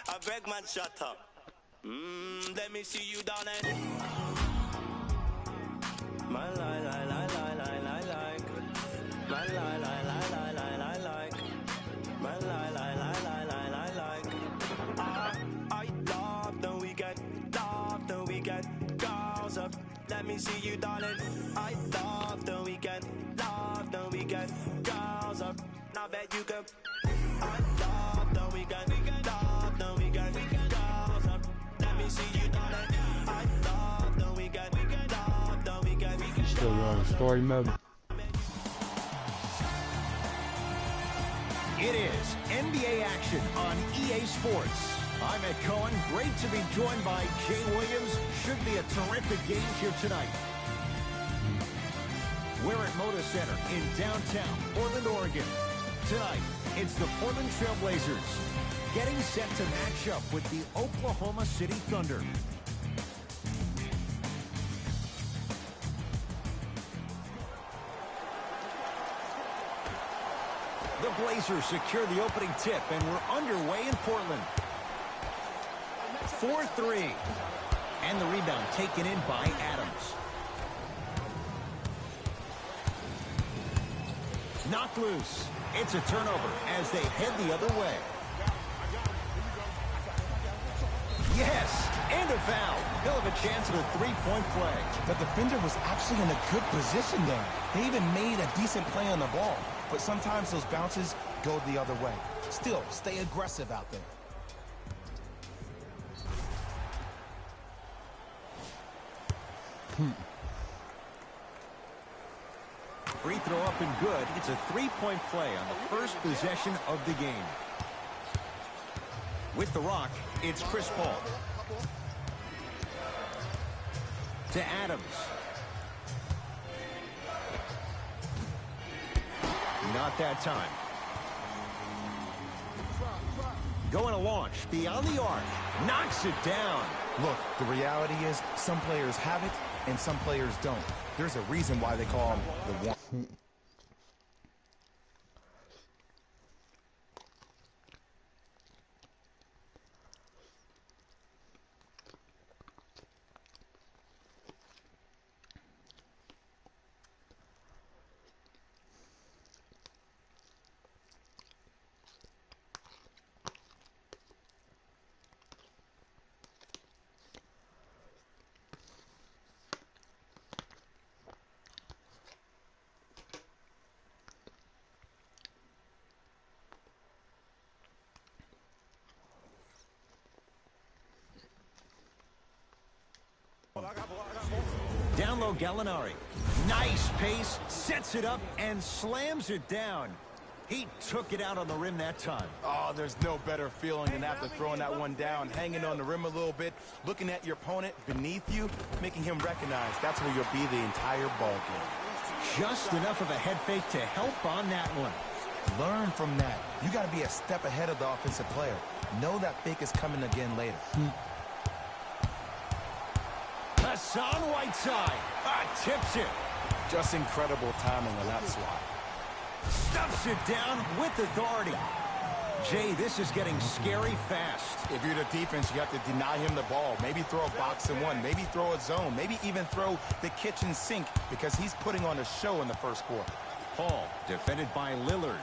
I beg man, shut up. Let me see you down and my lie, lie, lie, lie, lie, lie, like. My lie, lie, lie, lie, lie, lie, like. My lie, lie, lie, lie, lie, lie, like. I love the weekend. let me see you, darling. I love the weekend, girls are, I bet you can. I love the weekend, girls are, let me see you, darling. I love the weekend, Still going story mode. It is NBA action on EA Sports. I'm Ed Cohen. Great to be joined by Jay Williams. Should be a terrific game here tonight. We're at Moda Center in downtown Portland, Oregon. Tonight, it's the Portland Trail Blazers getting set to match up with the Oklahoma City Thunder. The Blazers secure the opening tip, and we're underway in Portland. 4-3. And the rebound taken in by Adams. Knocked loose. It's a turnover as they head the other way. Yes, and a foul. He'll have a chance at a three-point play. The defender was actually in a good position there. They even made a decent play on the ball. But sometimes those bounces go the other way. Still, stay aggressive out there. Free throw up and good. It's a three-point play on the first possession of the game. With the rock, it's Chris Paul. To Adams. Not that time. Going to launch beyond the arc. Knocks it down. Look, the reality is some players have it and some players don't. There's a reason why they call them the one. Down low, Gallinari. Nice pace, sets it up, and slams it down. He took it out on the rim that time. Oh, there's no better feeling than after throwing that one down, hanging on the rim a little bit, looking at your opponent beneath you, making him recognize that's where you'll be the entire ball game. Just enough of a head fake to help on that one. Learn from that. You got to be a step ahead of the offensive player. Know that fake is coming again later. Hassan Whiteside tips it. Just incredible timing on that swat. Stuffs it down with authority. Jay, this is getting scary fast. If you're the defense, you have to deny him the ball. Maybe throw a box and one. Maybe throw a zone. Maybe even throw the kitchen sink because he's putting on a show in the first quarter. Paul, defended by Lillard.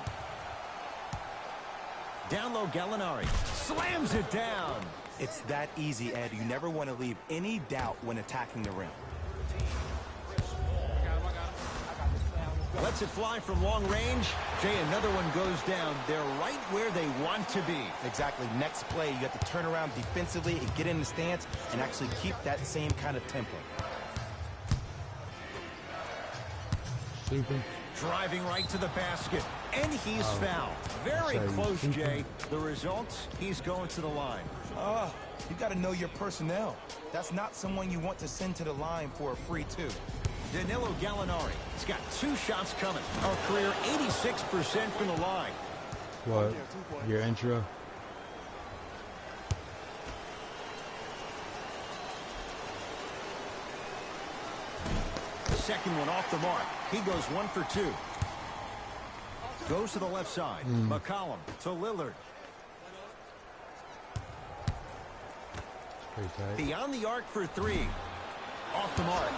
Down low, Gallinari. Slams it down. It's that easy, Ed. You never want to leave any doubt when attacking the rim. Lets it fly from long range. Jay, another one goes down. They're right where they want to be. Exactly. Next play, you have to turn around defensively and get in the stance and actually keep that same kind of tempo. Super. Driving right to the basket. And he's fouled. Very close, Jay. The result, he's going to the line. You got to know your personnel. That's not someone you want to send to the line for a free two. Danilo Gallinari. He's got two shots coming. Our career 86% from the line. What? Your intro? The second one off the mark. He goes 1 for 2. Goes to the left side. McCollum to Lillard. Beyond the arc for 3. Off the mark.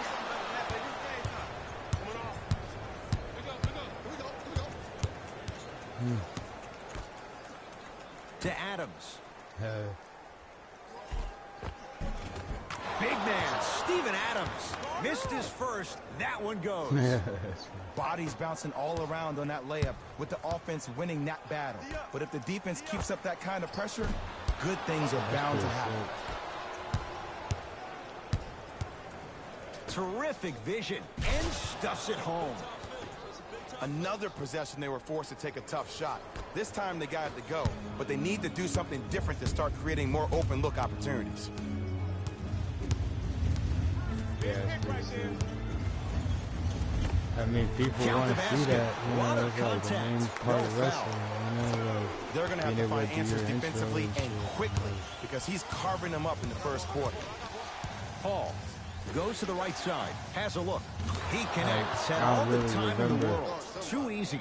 To Adams. Big man, Steven Adams. Missed his first. That one goes. Bodies bouncing all around on that layup with the offense winning that battle. But if the defense keeps up that kind of pressure, good things are bound to happen. Terrific vision and stuffs it home. Another possession they were forced to take a tough shot. This time they got it to go, but they need to do something different to start creating more open look opportunities. Yeah, I mean, people want to see that, you know, it's like the main part of wrestling, you know, like they're going to have to find answers defensively and quickly because he's carving them up in the first quarter. Paul goes to the right side, has a look. He connects, had all the time in the world. Too easy.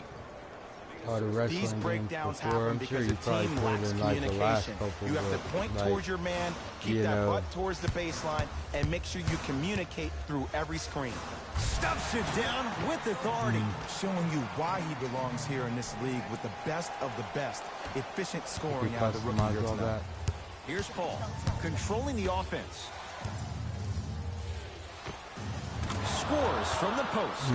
These breakdowns happen because the team lacks communication. You have to point towards your man, keep that butt towards the baseline, and make sure you communicate through every screen. Stuffs it down with authority. Showing you why he belongs here in this league with the best of the best. Efficient scoring out of the rookie here tonight. Here's Paul, controlling the offense. Scores from the post.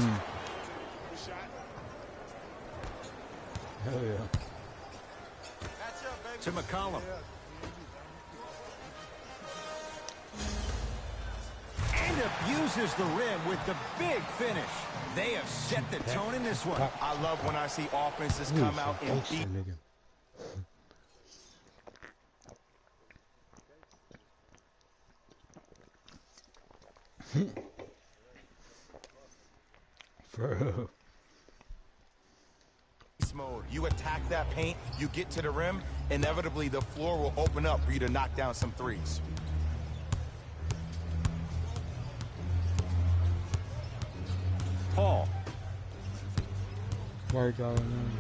Hell yeah. To McCollum. And abuses the rim with the big finish. They have set the tone in this one. I love when I see offenses come out and beat. For real. Mode. You attack that paint, you get to the rim, inevitably the floor will open up for you to knock down some threes. Paul. Where going on?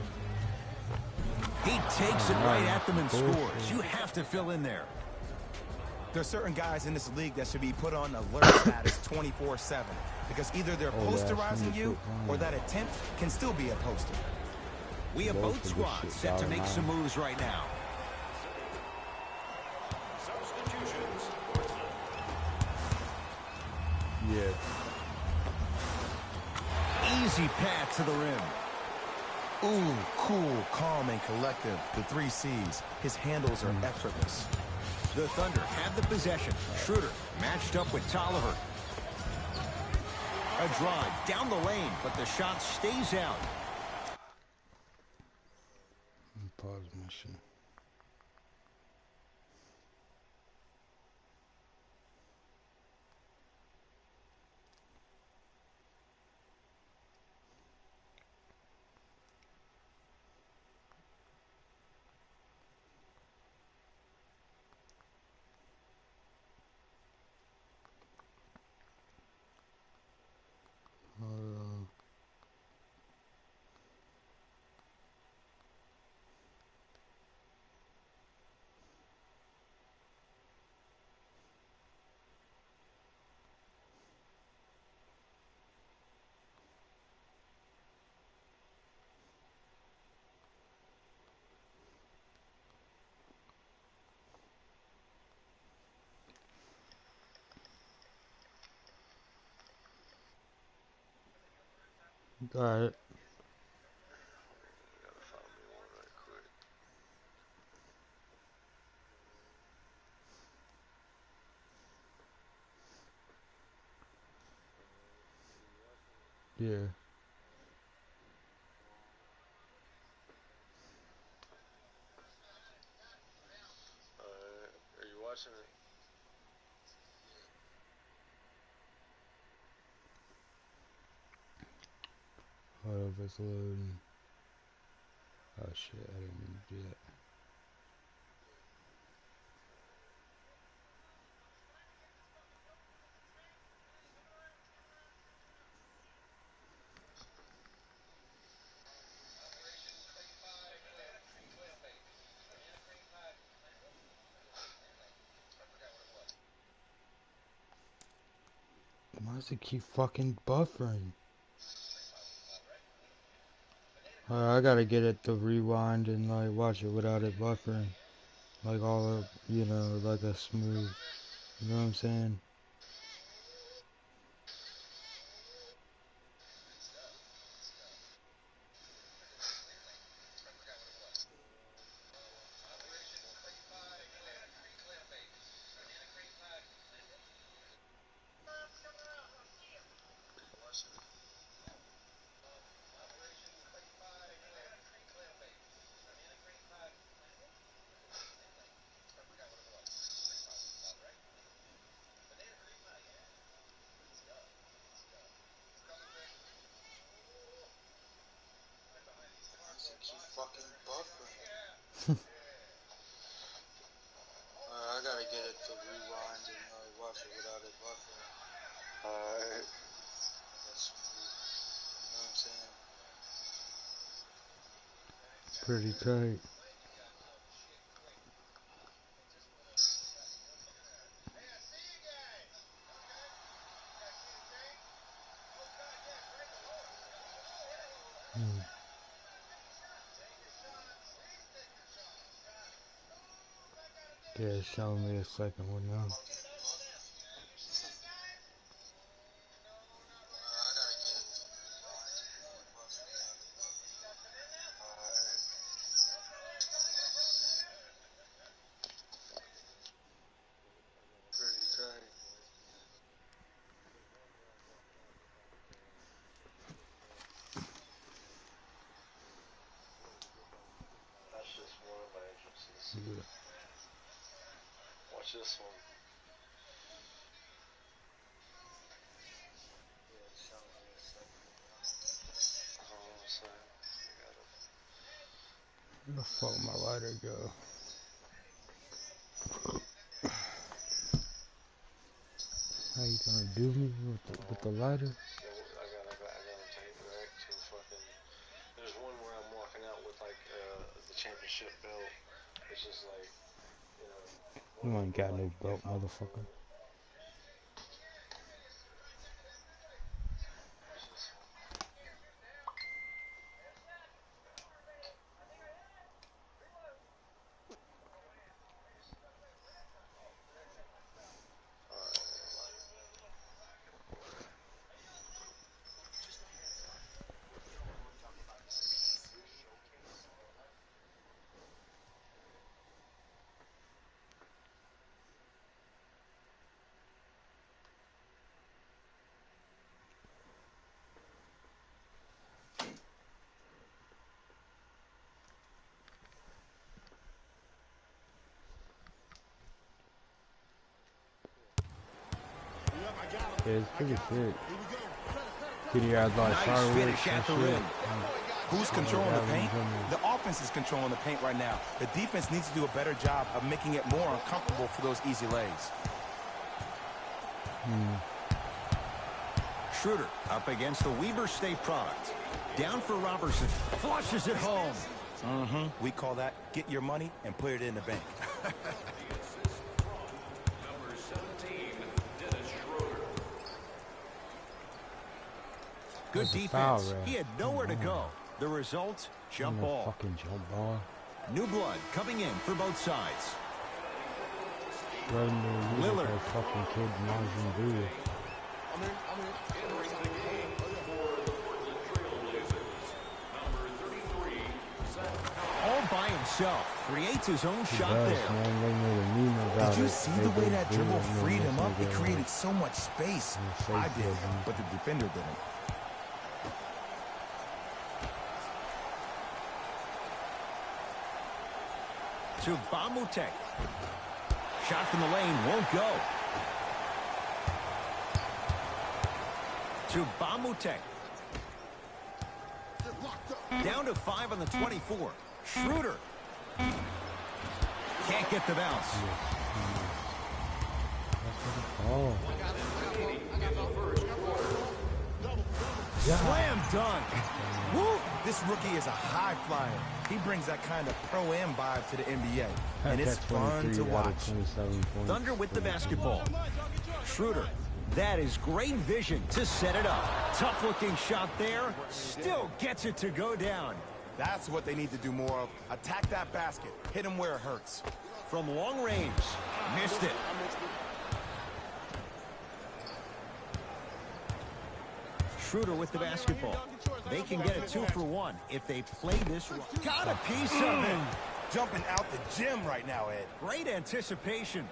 He takes it right at them and scores. You have to fill in there. There's certain guys in this league that should be put on alert status 24/7 because either they're posterizing you or that attempt can still be a poster. We have both squads set to make some moves right now. Substitutions. Yeah. Easy path to the rim. Ooh, cool, calm, and collective. The 3 C's. His handles are effortless. The Thunder have the possession. Schroeder matched up with Tolliver. A drive down the lane, but the shot stays out. Pause mission. Got it. Yeah. Are you watching it? Hold up, it's loading. Oh shit, I didn't mean to do that. Why does it keep fucking buffering? I gotta get it to rewind and like watch it without it buffering. Like all of, you know, like a smooth, you know what I'm saying? fucking buffering. I gotta get it to rewind and watch it without it buffering. Alright. That's smooth. You know what I'm saying? Pretty tight. Yeah, it's showing me a second one now. Pretty tight. That's just one of my entrances. Yeah. Watch this one. Yeah, it's showing me a second one now. Hold on a second. Where the fuck my lighter go? How you gonna do me with the lighter? I gotta take it back to fucking. There's one where I'm walking out with like the championship belt. It's just like, you know. You ain't got no belt, motherfucker. Yeah, it's pretty sick. Kitty has like fireworks and shit. Who's controlling the paint? The offense is controlling the paint right now. The defense needs to do a better job of making it more uncomfortable for those easy lays. Schroeder up against the Weber State product. Down for Robertson. Flushes it home. We call that get your money and put it in the bank. Number 17, Dennis Schroeder. Good defense. He had nowhere to go. The result, jump ball. Fucking jump ball. New blood coming in for both sides. Lillard. That fucking kid Margin Brewer. Entering the game for the Portland Trailblazers. Number 33, Zach. All by himself. Creates his own shot there. Did you see the way that dribble freed him up? It created so much space. I did, but the defender didn't. To Bamutek. Shot from the lane won't go. To Bamutek. Down to 5 on the 24. Schroeder. Can't get the bounce. Oh. Slam dunk. Woo! This rookie is a high flyer. He brings that kind of pro-am vibe to the NBA, and it's fun to watch. Thunder with the basketball. Schroeder. That is great vision to set it up. Tough-looking shot there. Still gets it to go down. That's what they need to do more of. Attack that basket. Hit him where it hurts. From long range. Missed it. Schroeder with the basketball. They can get a 2 for 1 if they play this right. Got a piece of it. Jumping out the gym right now, Ed. Great anticipation.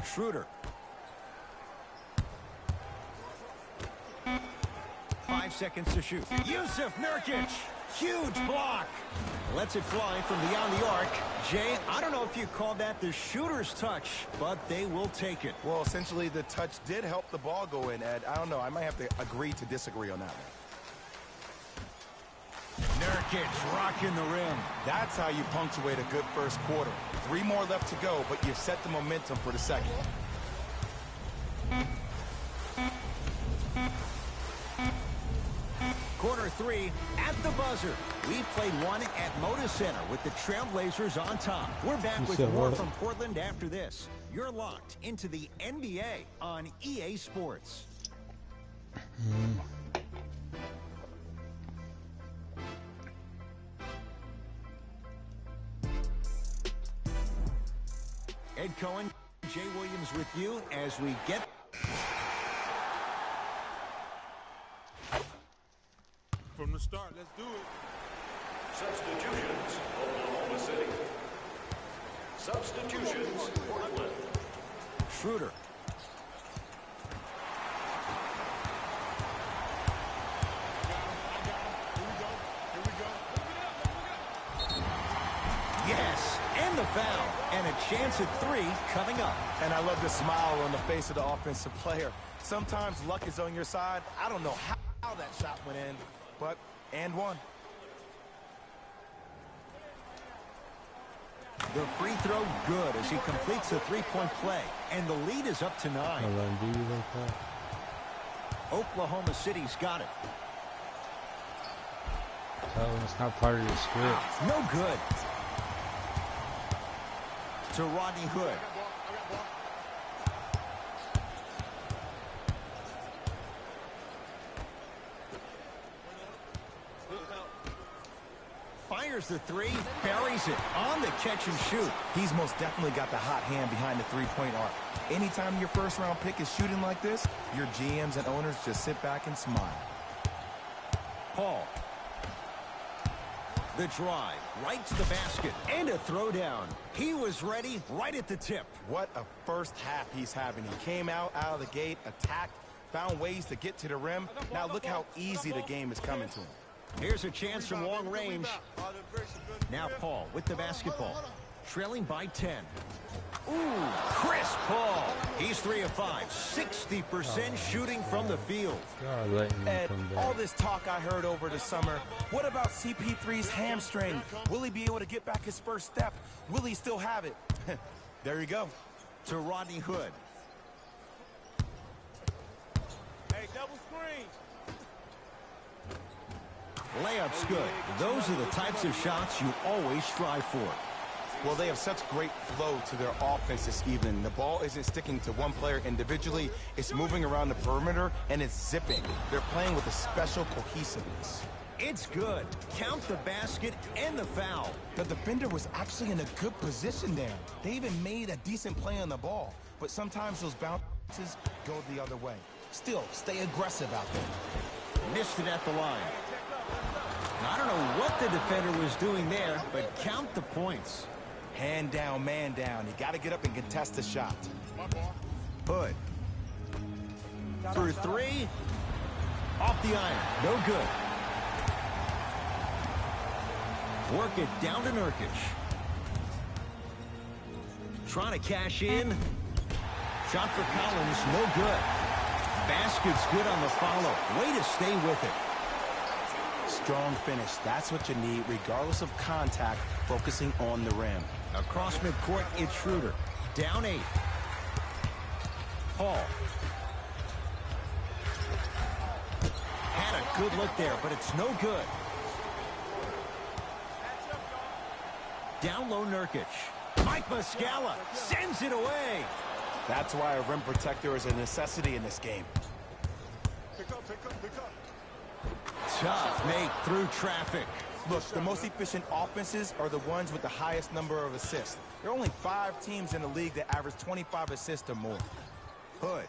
Schroeder. 5 seconds to shoot. Yusuf Nurkic. Huge block. Lets it fly from beyond the arc. Jay, I don't know if you call that the shooter's touch, but they will take it. Well, essentially, the touch did help the ball go in, Ed. I don't know. I might have to agree to disagree on that one. Nurkic rocking the rim. That's how you punctuate a good first quarter. 3 more left to go, but you've set the momentum for the second. Quarter 3 at the buzzer. We played one at Moda Center with the Trailblazers on top. We're back with more from Portland after this. You're locked into the NBA on EA Sports. Ed Cohen, Jay Williams with you as we get... From the start, let's do it. Substitutions, Oklahoma City. Substitutions, Portland. Schroeder. Yes, and the foul. And a chance at 3 coming up. And I love the smile on the face of the offensive player. Sometimes luck is on your side. I don't know how that shot went in, but and one. The free throw good as he completes the three-point play. And the lead is up to 9. Oklahoma City's got it. Oh, it's not part of the script. No good. To Rodney Hood. Fires the 3, buries it on the catch and shoot. He's most definitely got the hot hand behind the three-point arc. Anytime your first-round pick is shooting like this, your GMs and owners just sit back and smile. Paul. The drive, right to the basket, and a throwdown. He was ready right at the tip. What a first half he's having. He came out of the gate, attacked, found ways to get to the rim. Now look how easy the game is coming to him. Here's a chance from long range. Now Paul with the basketball. Trailing by 10. Ooh, Chris Paul. He's 3 of 5. 60% shooting from the field. Ed, all this talk I heard over the summer, what about CP3's hamstring? Will he be able to get back his first step? Will he still have it? There you go. To Rodney Hood. Hey, double screen. Layup's good. Those are the types of shots you always strive for. Well, they have such great flow to their offense this evening. The ball isn't sticking to one player individually. It's moving around the perimeter, and it's zipping. They're playing with a special cohesiveness. It's good. Count the basket and the foul. The defender was actually in a good position there. They even made a decent play on the ball. But sometimes those bounces go the other way. Still, stay aggressive out there. Missed it at the line. I don't know what the defender was doing there, but count the points. Hand down, man down. You got to get up and contest the shot. Hood. For 3. Off the iron. No good. Work it down to Nurkic. Trying to cash in. Shot for Collins. No good. Basket's good on the follow. Way to stay with it. Strong finish. That's what you need, regardless of contact, focusing on the rim. Across midcourt, it's Schroeder. Down 8. Paul. Had a good look there, but it's no good. Down low, Nurkic. Mike Muscala sends it away. That's why a rim protector is a necessity in this game. Pick up, pick up, pick up. Tough make through traffic. Look, the most efficient offenses are the ones with the highest number of assists. There are only 5 teams in the league that average 25 assists or more. Hood.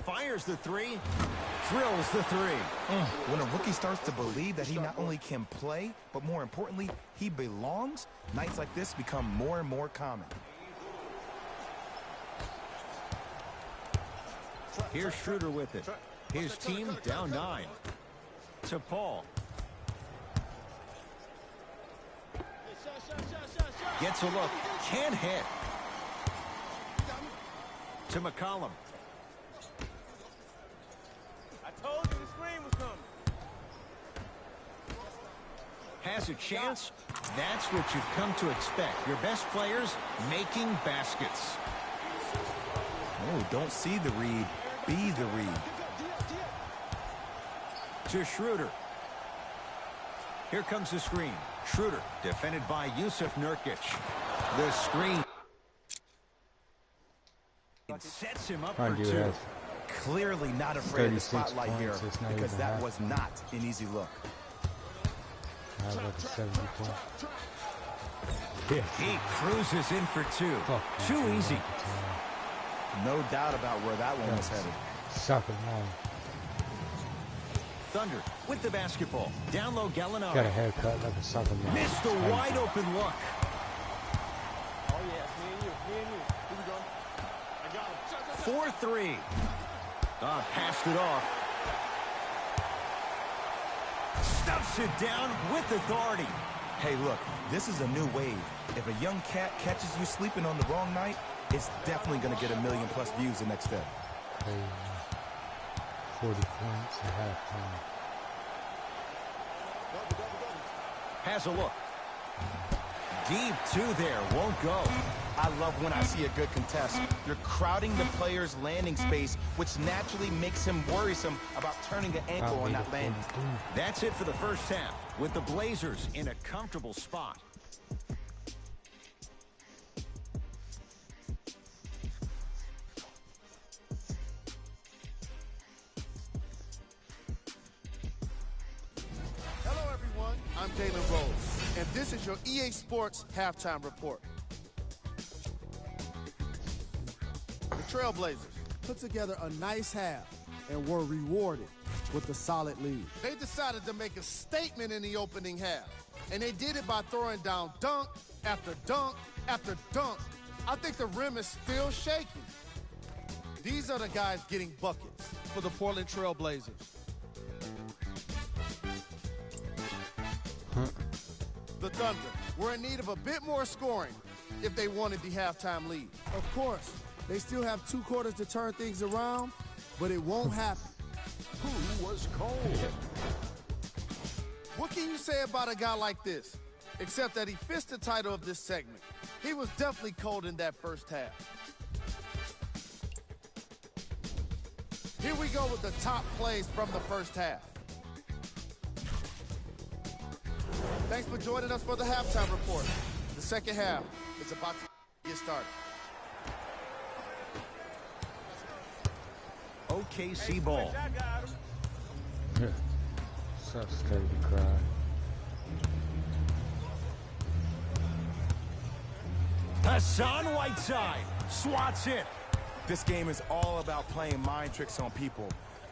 Fires the 3. Drills the 3. When a rookie starts to believe that he not only can play, but more importantly, he belongs, nights like this become more and more common. Here's Schroeder with it. His team down 9. To Paul. Gets a look. Can't hit. To McCollum. I told you the screen was coming. Has a chance. That's what you've come to expect. Your best players making baskets. Oh, don't see the read. Be the read. To Schroeder. Here comes the screen. Schroeder, defended by Yusuf Nurkic. The screen. It sets him up for two. Clearly not afraid of the spotlight here because that was not an easy look. Like a 70 point. He cruises in for two. Too easy. No doubt about where that one was headed. Suck it, man. Thunder with the basketball. Down low, Gallinari. Got a haircut like a sucker, man. Missed a wide open look. Oh, yeah, it's me and you. Me and you. Here we go. I got him. 4-3. Passed it off. Stuffs it down with authority. Hey, look, this is a new wave. If a young cat catches you sleeping on the wrong night, it's definitely going to get 1 million+ views the next day. 40 points at halftime. Has a look. Deep two there. Won't go. I love when I see a good contest. You're crowding the player's landing space, which naturally makes him worrisome about turning an ankle or not landing. That's it for the first half, with the Blazers in a comfortable spot. Hello, everyone. I'm Jalen Rose, and this is your EA Sports Halftime Report. The Trailblazers put together a nice half and were rewarded with a solid lead. They decided to make a statement in the opening half, and they did it by throwing down dunk after dunk after dunk. I think the rim is still shaking. These are the guys getting buckets for the Portland Trailblazers. The Thunder were in need of a bit more scoring if they wanted the halftime lead. Of course, they still have 2 quarters to turn things around, but it won't happen. Who was cold? What can you say about a guy like this, except that he fits the title of this segment? He was definitely cold in that first half. Here we go with the top plays from the first half. Thanks for joining us for the halftime report. The second half is about to get started. OKC ball. Yeah. So scared to cry. Hassan Whiteside swats it. This game is all about playing mind tricks on people.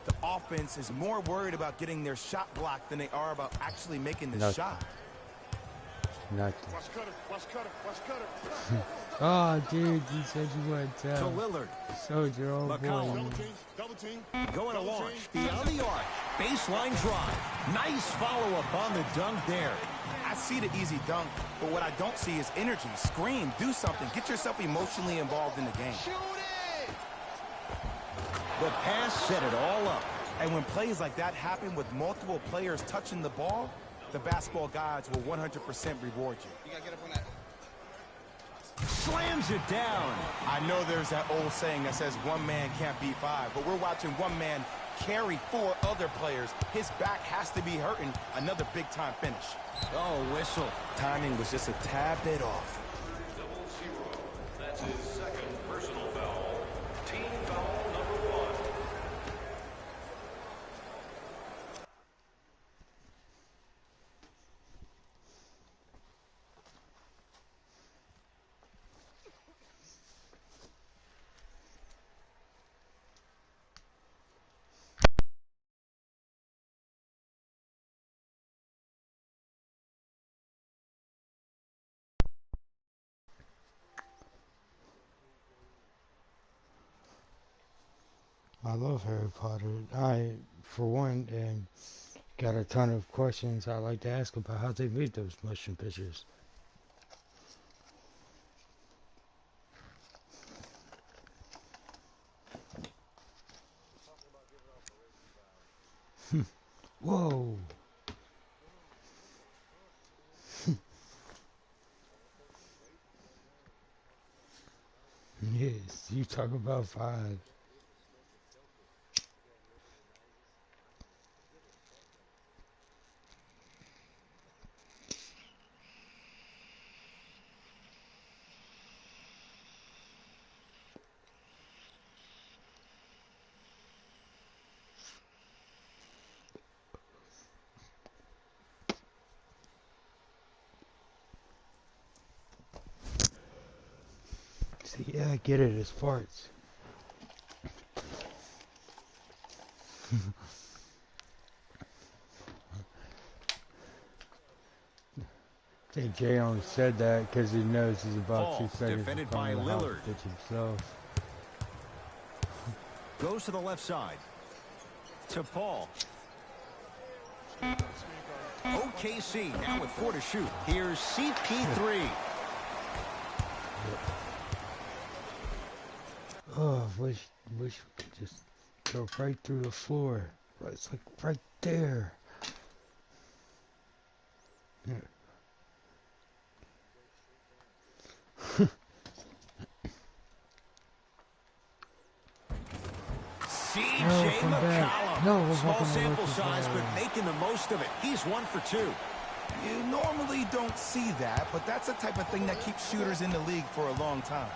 The offense is more worried about getting their shot blocked than they are about actually making the shot. Nothing. Watch cutter. Watch cutter. Watch cutter. Oh, dude, you said you would tell. To Lillard. Soldier, oh boy. Double team. Double team. Going to launch. Beyond the arc. Baseline drive. Nice follow-up on the dunk there. I see the easy dunk, but what I don't see is energy. Scream, do something. Get yourself emotionally involved in the game. Shoot it! The pass set it all up. And when plays like that happen with multiple players touching the ball, the basketball gods will 100% reward you. You gotta get up on that. Slams it down. I know there's that old saying that says one man can't beat 5, but we're watching one man carry 4 other players. His back has to be hurting. Another big-time finish. Oh, whistle. Timing was just a tad bit off. 0-0. That's his second personal foul. Team foul number 1. I love Harry Potter. I, for one, got a ton of questions I'd like to ask about how they made those motion pictures. Whoa. Yes, you talk about 5. See, yeah, I get it, it's farts. I think Jay only said that because he knows he's about 2 seconds defended to come by in the house Lillard. pitch himself. Goes to the left side. To Paul. OKC now with 4 to shoot. Here's CP3. Oh, wish we could just go right through the floor. It's like right there. Yeah. CJ McCollum. No, small sample size, but making the most of it. He's 1 for 2. You normally don't see that, but that's the type of thing that keeps shooters in the league for a long time.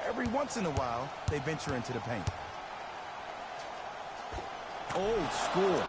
Every once in a while, they venture into the paint. Old school.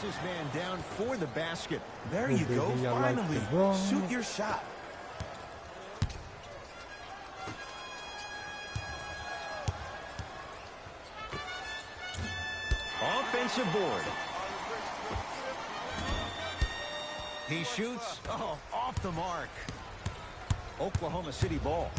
His man down for the basket. There you go, finally. Shoot your shot. Offensive board. He shoots. Oh, off the mark. Oklahoma City ball.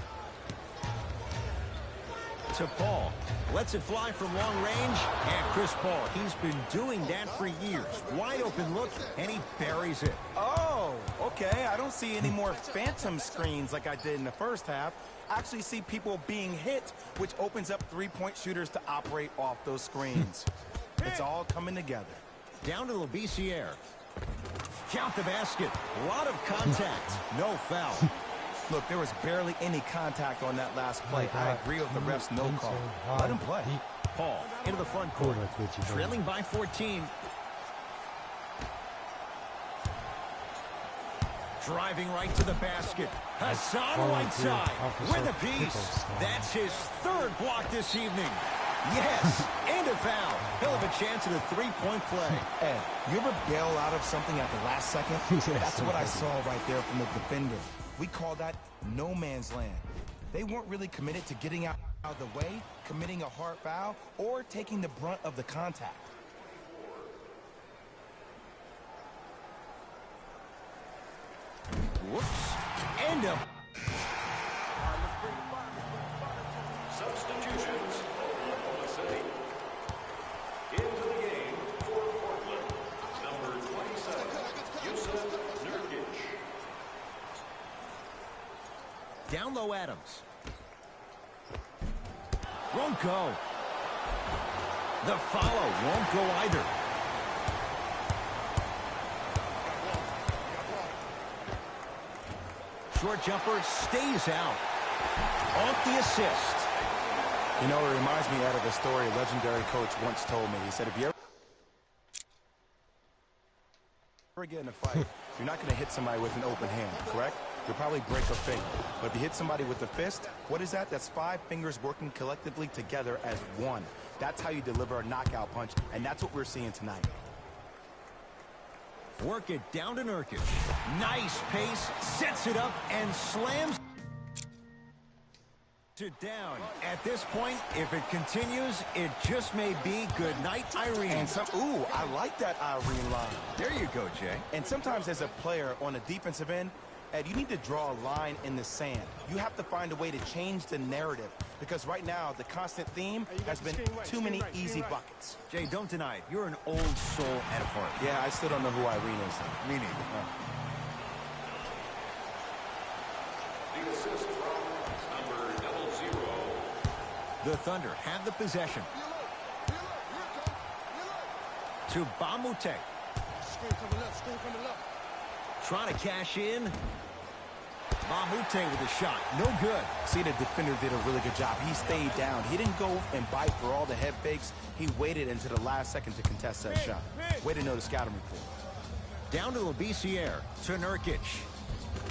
To Paul. Lets it fly from long range. And Chris Paul, he's been doing that for years. Wide open look, and he buries it. Oh, okay. I don't see any more phantom screens like I did in the first half. I actually see people being hit, which opens up three-point shooters to operate off those screens. It's all coming together. Down to Labissiere. Count the basket. A lot of contact. No foul. Look, there was barely any contact on that last play. I agree with the ref's no call. Let him play. Paul into the front court. Trailing by 14. Driving right to the basket. Hassan Whiteside with a piece. That's his third block this evening. Yes, and a foul. He'll have a chance at a three-point play. Ed, you ever bail out of something at the last second? That's what I saw right there from the defender. We call that no man's land. They weren't really committed to getting out of the way, committing a hard foul, or taking the brunt of the contact. Whoops. End up. Substitutions. Oklahoma City. Into the game for Portland. Number 27, Yusuf Nurkic. Down low Adams. Won't go. The follow won't go either. short jumper stays out. Off the assist. You know, it reminds me out of a story a legendary coach once told me. He said, if you ever get in a fight, you're not going to hit somebody with an open hand, correct? You'll probably break a finger. But if you hit somebody with a fist, what is that? That's 5 fingers working collectively together as one. That's how you deliver a knockout punch, and that's what we're seeing tonight. Work it down to Nurkic. Nice pace, sets it up, and slams it down. At this point, if it continues, it just may be good night, Irene. And ooh, I like that Irene line. There you go, Jay. And sometimes as a player on a defensive end, Ed, you need to draw a line in the sand. You have to find a way to change the narrative, because right now the constant theme has been too many easy buckets. Jay, don't deny it. You're an old soul at heart. Yeah, I still don't know who Irene is, though. Me neither. The assist from number 00. The Thunder have the possession. To Bamute. Trying to cash in. Bamute with a shot. No good. See, the defender did a really good job. He stayed down. He didn't go and bite for all the head fakes. He waited until the last second to contest that shot. Way to know the scouting report. Down to Labissiere. To Nurkic.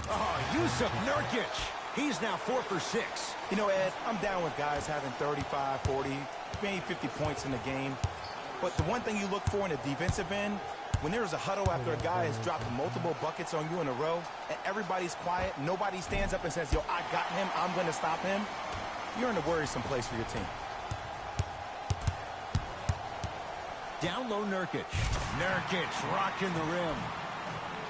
Oh, Yusuf Nurkic. He's now 4 for 6. You know, Ed, I'm down with guys having 35, 40, maybe 50 points in the game. But the one thing you look for in a defensive end, when there's a huddle after a guy has dropped multiple buckets on you in a row and everybody's quiet, nobody stands up and says, yo, I got him, I'm going to stop him, you're in a worrisome place for your team. Down low, Nurkic. Nurkic rocking the rim.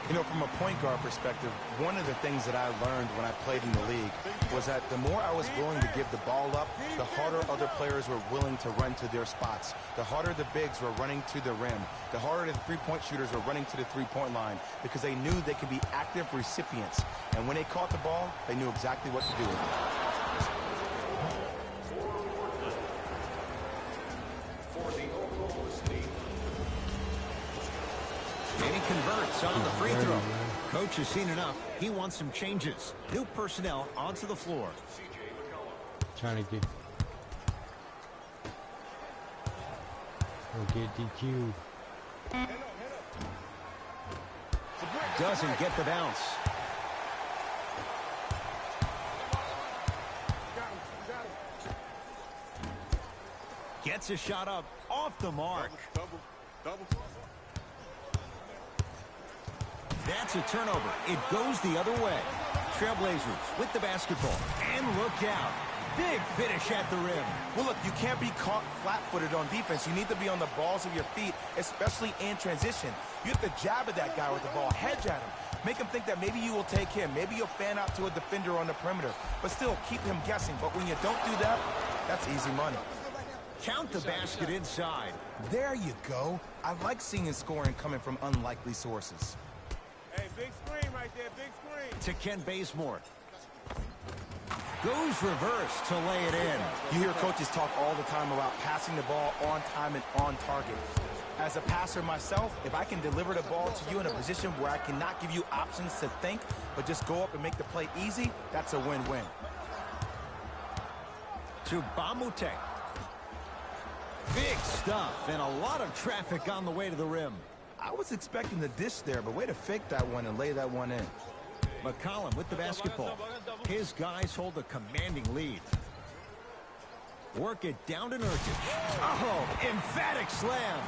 You know, from a point guard perspective, one of the things that I learned when I played in the league was that the more I was willing to give the ball up, the harder other players were willing to run to their spots. The harder the bigs were running to the rim. The harder the three-point shooters were running to the three-point line, because they knew they could be active recipients. And when they caught the ball, they knew exactly what to do with it. And he converts on the free throw. Coach has seen enough. He wants some changes. New personnel onto the floor. Trying to get... We'll get DQ'd. Doesn't get the bounce. Gets a shot up off the mark. Double. That's a turnover. It goes the other way. Trailblazers with the basketball. And look out. Big finish at the rim. Well, look, you can't be caught flat-footed on defense. You need to be on the balls of your feet, especially in transition. You have to jab at that guy with the ball, hedge at him. Make him think that maybe you will take him. Maybe you'll fan out to a defender on the perimeter. But still, keep him guessing. But when you don't do that, that's easy money. Count the basket inside. There you go. I like seeing scoring coming from unlikely sources. Hey, big screen right there, big screen. To Ken Bazemore. Goes reverse to lay it in. You hear coaches talk all the time about passing the ball on time and on target. As a passer myself, if I can deliver the ball to you in a position where I cannot give you options to think, but just go up and make the play easy, that's a win-win. To Bamute. Big stuff and a lot of traffic on the way to the rim. I was expecting the dish there, but way to fake that one and lay that one in. McCollum with the basketball. His guys hold a commanding lead. Work it down to Nurkic. Oh, emphatic slam.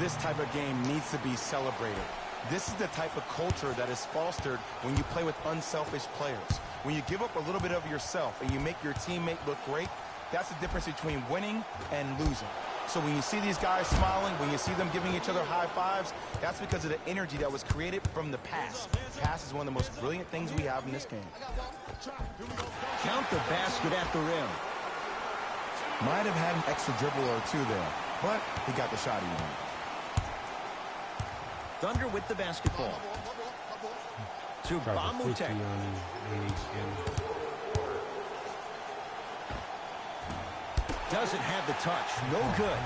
This type of game needs to be celebrated. This is the type of culture that is fostered when you play with unselfish players. When you give up a little bit of yourself and you make your teammate look great, that's the difference between winning and losing. So when you see these guys smiling, when you see them giving each other high fives, that's because of the energy that was created from the pass. Pass is one of the most brilliant things we have in this game. Count the basket at the rim. Might have had an extra dribble or two there, but he got the shot he wanted. Thunder with the basketball. To Bamute. Doesn't have the touch. No good.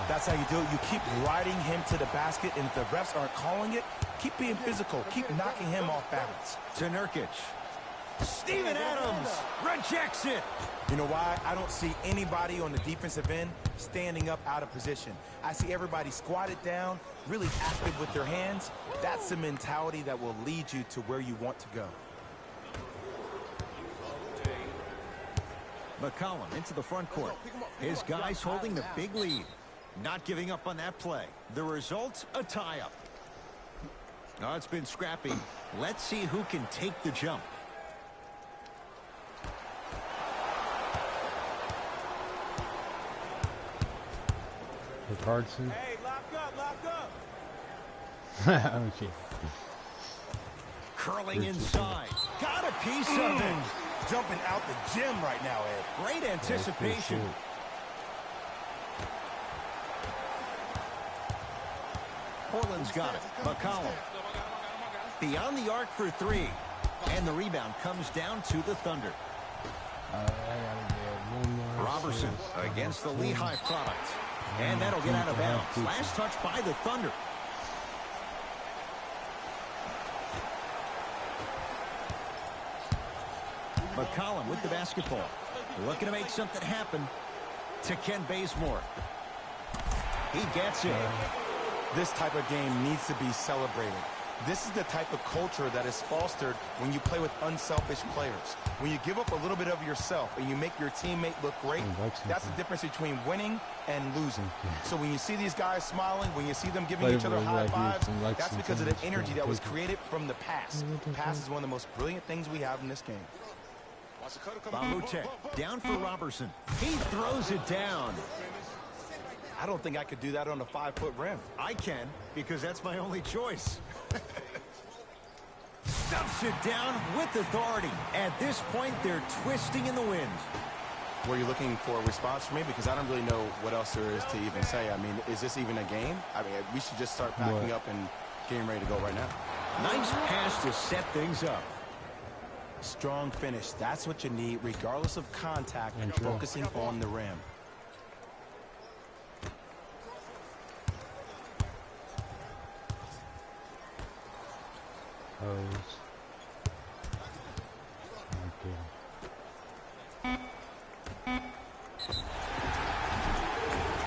That's how you do it. You keep riding him to the basket, and if the refs aren't calling it, keep being physical. Keep knocking him off balance. To Nurkic. Steven Adams rejects it. You know why? I don't see anybody on the defensive end standing up out of position. I see everybody squatted down, really active with their hands. That's the mentality that will lead you to where you want to go. McCollum into the front court. His guys holding the big lead. Not giving up on that play. The result, a tie-up. Oh, it's been scrappy. Let's see who can take the jump. Hardson. Hey, lock up. Oh, shit. Curling inside. Got a piece of it. Jumping out the gym right now, Ed. Great anticipation. Portland's got it. McCollum. Beyond the arc for three. And the rebound comes down to the Thunder. Robertson against the Lehigh product. And that'll get out of bounds. Last touch by the Thunder. McCollum with the basketball. Looking to make something happen to Ken Bazemore. He gets it. This type of game needs to be celebrated. This is the type of culture that is fostered when you play with unselfish players. When you give up a little bit of yourself and you make your teammate look great, that's the difference between winning and losing. So when you see these guys smiling, when you see them giving each other high fives, that's because of the energy that was created from the pass. Pass is one of the most brilliant things we have in this game. Bamutek down for Robertson. He throws it down. I don't think I could do that on a 5-foot rim. I can, because that's my only choice. Stuffs it down with authority. At this point, they're twisting in the wind. Were you looking for a response from me? Because I don't really know what else there is to even say. I mean, is this even a game? I mean, we should just start packing up and getting ready to go right now. Nice pass to set things up. Strong finish. That's what you need, regardless of contact, and focusing on the rim.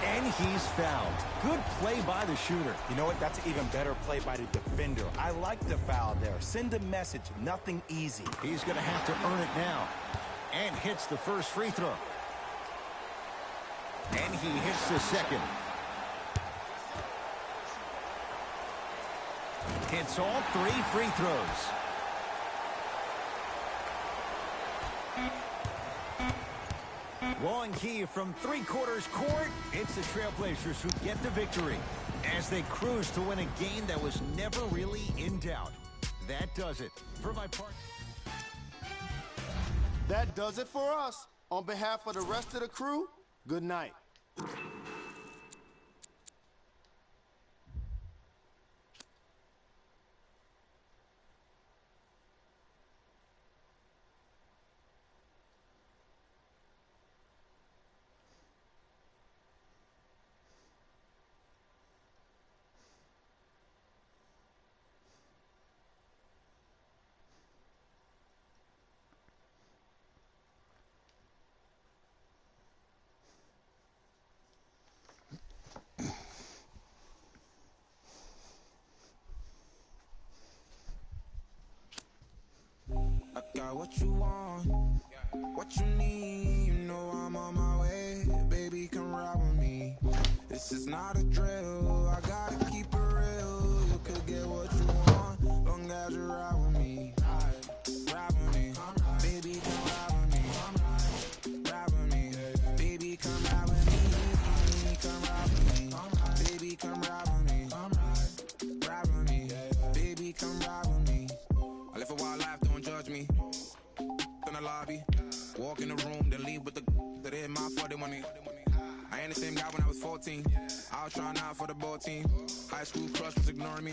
And he's fouled. Good play by the shooter. You know what? That's an even better play by the defender. I like the foul there. Send a message. Nothing easy. He's going to have to earn it now. And hits the first free throw. And he hits the second. Hits all 3 free throws. Long key from 3/4 court. It's the Trailblazers who get the victory as they cruise to win a game that was never really in doubt. That does it for my part. That does it for us. On behalf of the rest of the crew, good night. I got what you want, what you need. You know I'm on my way, baby, come ride with me. This is not a drill, I gotta keep it real. You could get what you want, long as you ride with me. Ride with me, baby, come ride with me. Ride with me, baby, come ride with me. Come ride with me, baby, come ride with me. Ride with me, baby, come ride with me. I live a wild life, don't judge me. In the lobby, walk in the room, then leave with the that ain't my fault, they money. I ain't the same guy when I was 14. I was trying out for the ball team. High school crush was ignoring me.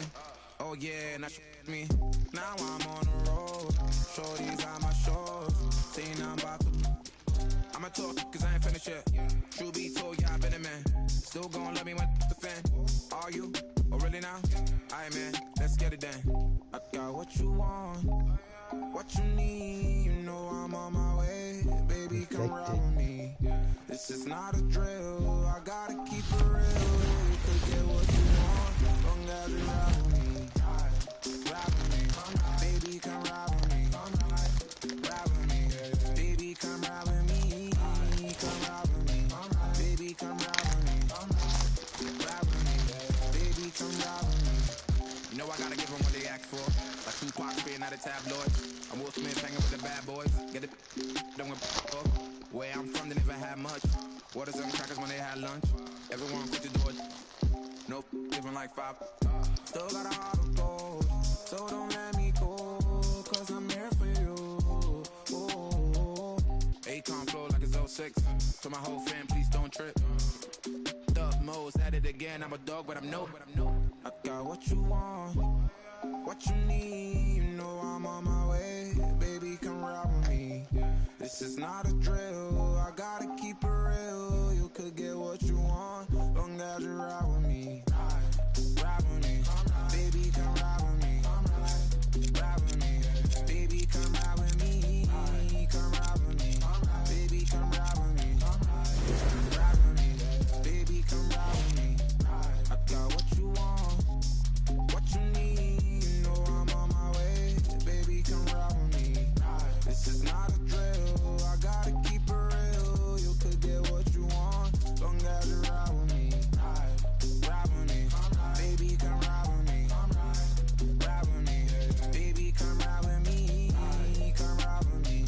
Oh yeah, now she me. Now I'm on the road. Shorties on my shores. Saying I'm about to. I'ma talk cause I ain't finished yet. True be told, yeah, I been a man. Still gon' love me when the fan. Are you? Oh really now? Aight man, let's get it done. I got what you want, what you need. come ride with me. Come ride with me. Baby, come ride with me. Ride with me. Baby, come ride with me. You know I gotta give them what they ask for. Like Tupac being out of tabloids. I'm Will Smith hanging with the bad boys. Get it, don't give a where I'm from, they never had much. Waters and crackers when they had lunch. Everyone quick to do it. Nope, living like 5. Still got a heart of gold, so don't let me go, cause I'm here for you. Oh. Akon flow like it's 06. To my whole fam, please don't trip. Dub modes, at it again. I'm a dog, but I'm no. I got what you want, what you need. You know I'm on my way. Baby, come ride with me. This is not a drill. I gotta keep it real. You could get what you want, long as you ride with me. Ride with me. Baby, come ride with me. Ride with me. Baby, come ride with me. Come ride with me. Baby, come ride with me. Ride with me. Baby, come ride with me. I got what you want, what you need. You know I'm on my way. Baby, come ride with me. This is not a drill. I gotta keep it real. You could get what you want, long as you ride with me. Ride with me. Baby, come ride with me. Ride with me. Baby, come ride with me. Come ride with me.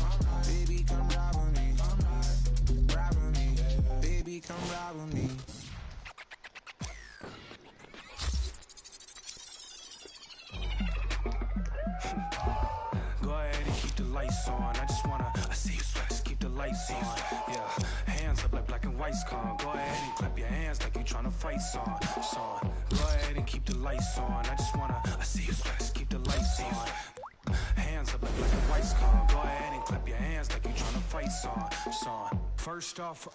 Baby, come ride with me. Ride with me. Baby, come ride with me. Go ahead and keep the lights on. I just wanna see you sweat. Just keep the lights on. Yeah, hands up like black and white's con. Go ahead and clap your hands like you tryna fight song. Go ahead and keep the lights on. I just wanna see you sweat. Just keep the lights on. Hands up like black and white's con. Go ahead and clap your hands like you tryna fight song. First off,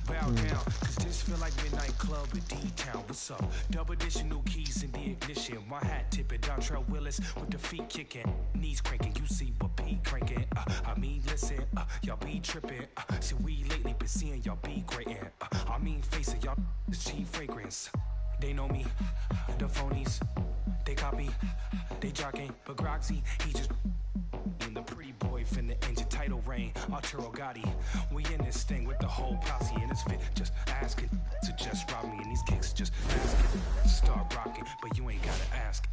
bow down, cause this feel like midnight club in D-Town. What's up? Double edition, new keys in the ignition. My hat tipping, Dontrell Willis with the feet kicking, knees cranking. You see what Pete cranking? I mean, listen, y'all be tripping. See, we lately been seeing y'all be grating. I mean, facing y'all, the cheap fragrance. They know me, the phonies. They copy, they jocking. But Groxy, he just in the pretty boy finna engine title reign. Arturo Gotti, we in this thing with the whole posse in this fit. Just asking to just rob me, and these kicks just asking to start rocking. But you ain't gotta ask,